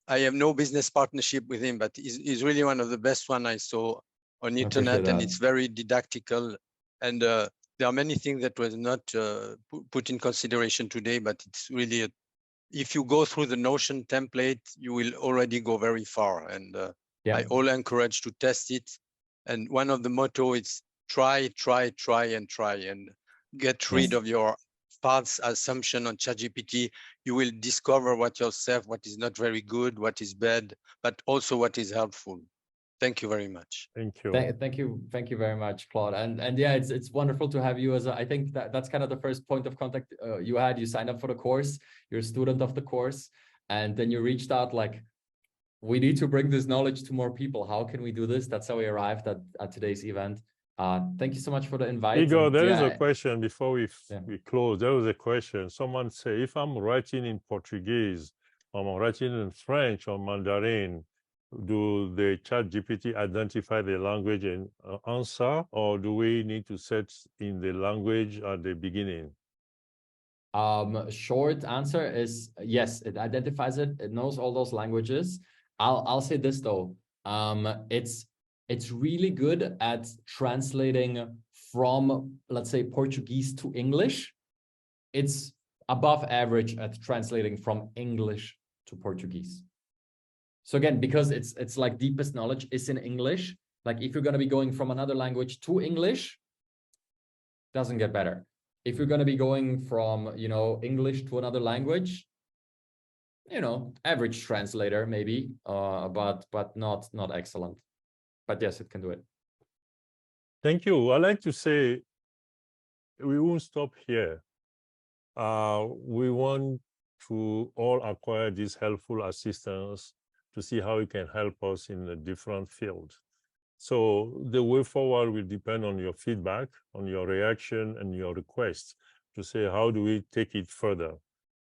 have no business partnership with him, but he's really one of the best one I saw on internet, and it's very didactical, and there are many things that was not put in consideration today, but it's really if you go through the Notion template, you will already go very far, and I all encourage to test it. And one of the motto is try, and get rid of your false assumption on ChatGPT. You will discover what is not very good, what is bad, but also what is helpful. Thank you very much. Thank you. Thank you very much, Claude. And yeah, it's wonderful to have you as I think that's kind of the first point of contact you had. You signed up for the course, you're a student of the course, and then you reached out like, we need to bring this knowledge to more people. How can we do this? That's how we arrived at today's event. Thank you so much for the invite. Igor, there is a question before we close. There was a question. Someone say, if I'm writing in Portuguese, or I'm writing in French or Mandarin, do the ChatGPT identify the language and answer, or do we need to set in the language at the beginning? Short answer is yes, it identifies it. It knows all those languages. I'll say this though, it's really good at translating from, let's say, Portuguese to English. It's above average at translating from English to Portuguese. So again, because it's like deepest knowledge is in English. Like if you're going to be going from another language to English, doesn't get better. If you're going to be going from, you know, English to another language, you know, average translator maybe, but not excellent. But yes, it can do it. Thank you. I'd like to say we won't stop here. We want to all acquire this helpful assistance to see how it can help us in a different field. So the way forward will depend on your feedback, on your reaction, and your requests to say, how do we take it further?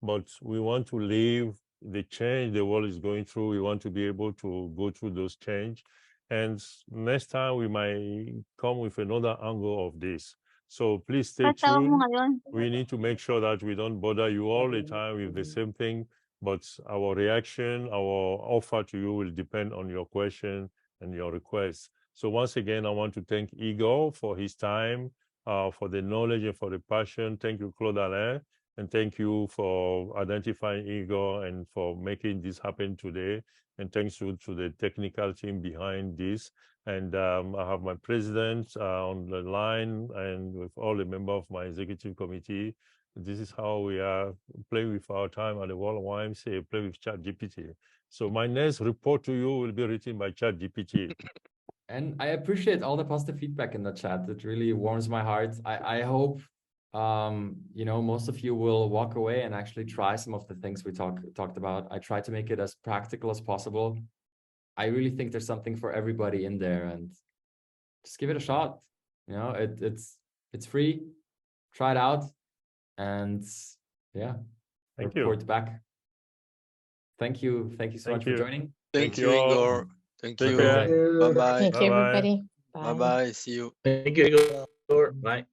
But we want to leave the change the world is going through. We want to be able to go through those change. And next time we might come with another angle of this. So please stay tuned. We need to make sure that we don't bother you all the time with the same thing, but our reaction, our offer to you will depend on your question and your requests. So once again, I want to thank Igor for his time, for the knowledge and for the passion. Thank you, Claude Alain, and thank you for identifying Igor and for making this happen today. And thanks to the technical team behind this. And I have my president on the line and with all the members of my executive committee. This is how we are playing with our time at the World YMCA, play with ChatGPT. So my next report to you will be written by ChatGPT. And I appreciate all the positive feedback in the chat. It really warms my heart. I hope you know, most of you will walk away and actually try some of the things we talked about. I try to make it as practical as possible. I really think there's something for everybody in there, and just give it a shot. You know, it's free. Try it out, and yeah, Thank you. report back. Thank you so much for joining. Thank you, Igor. Thank you. Bye-bye. Bye bye. Thank you, everybody. Bye. Bye bye. See you. Thank you, Igor. Bye.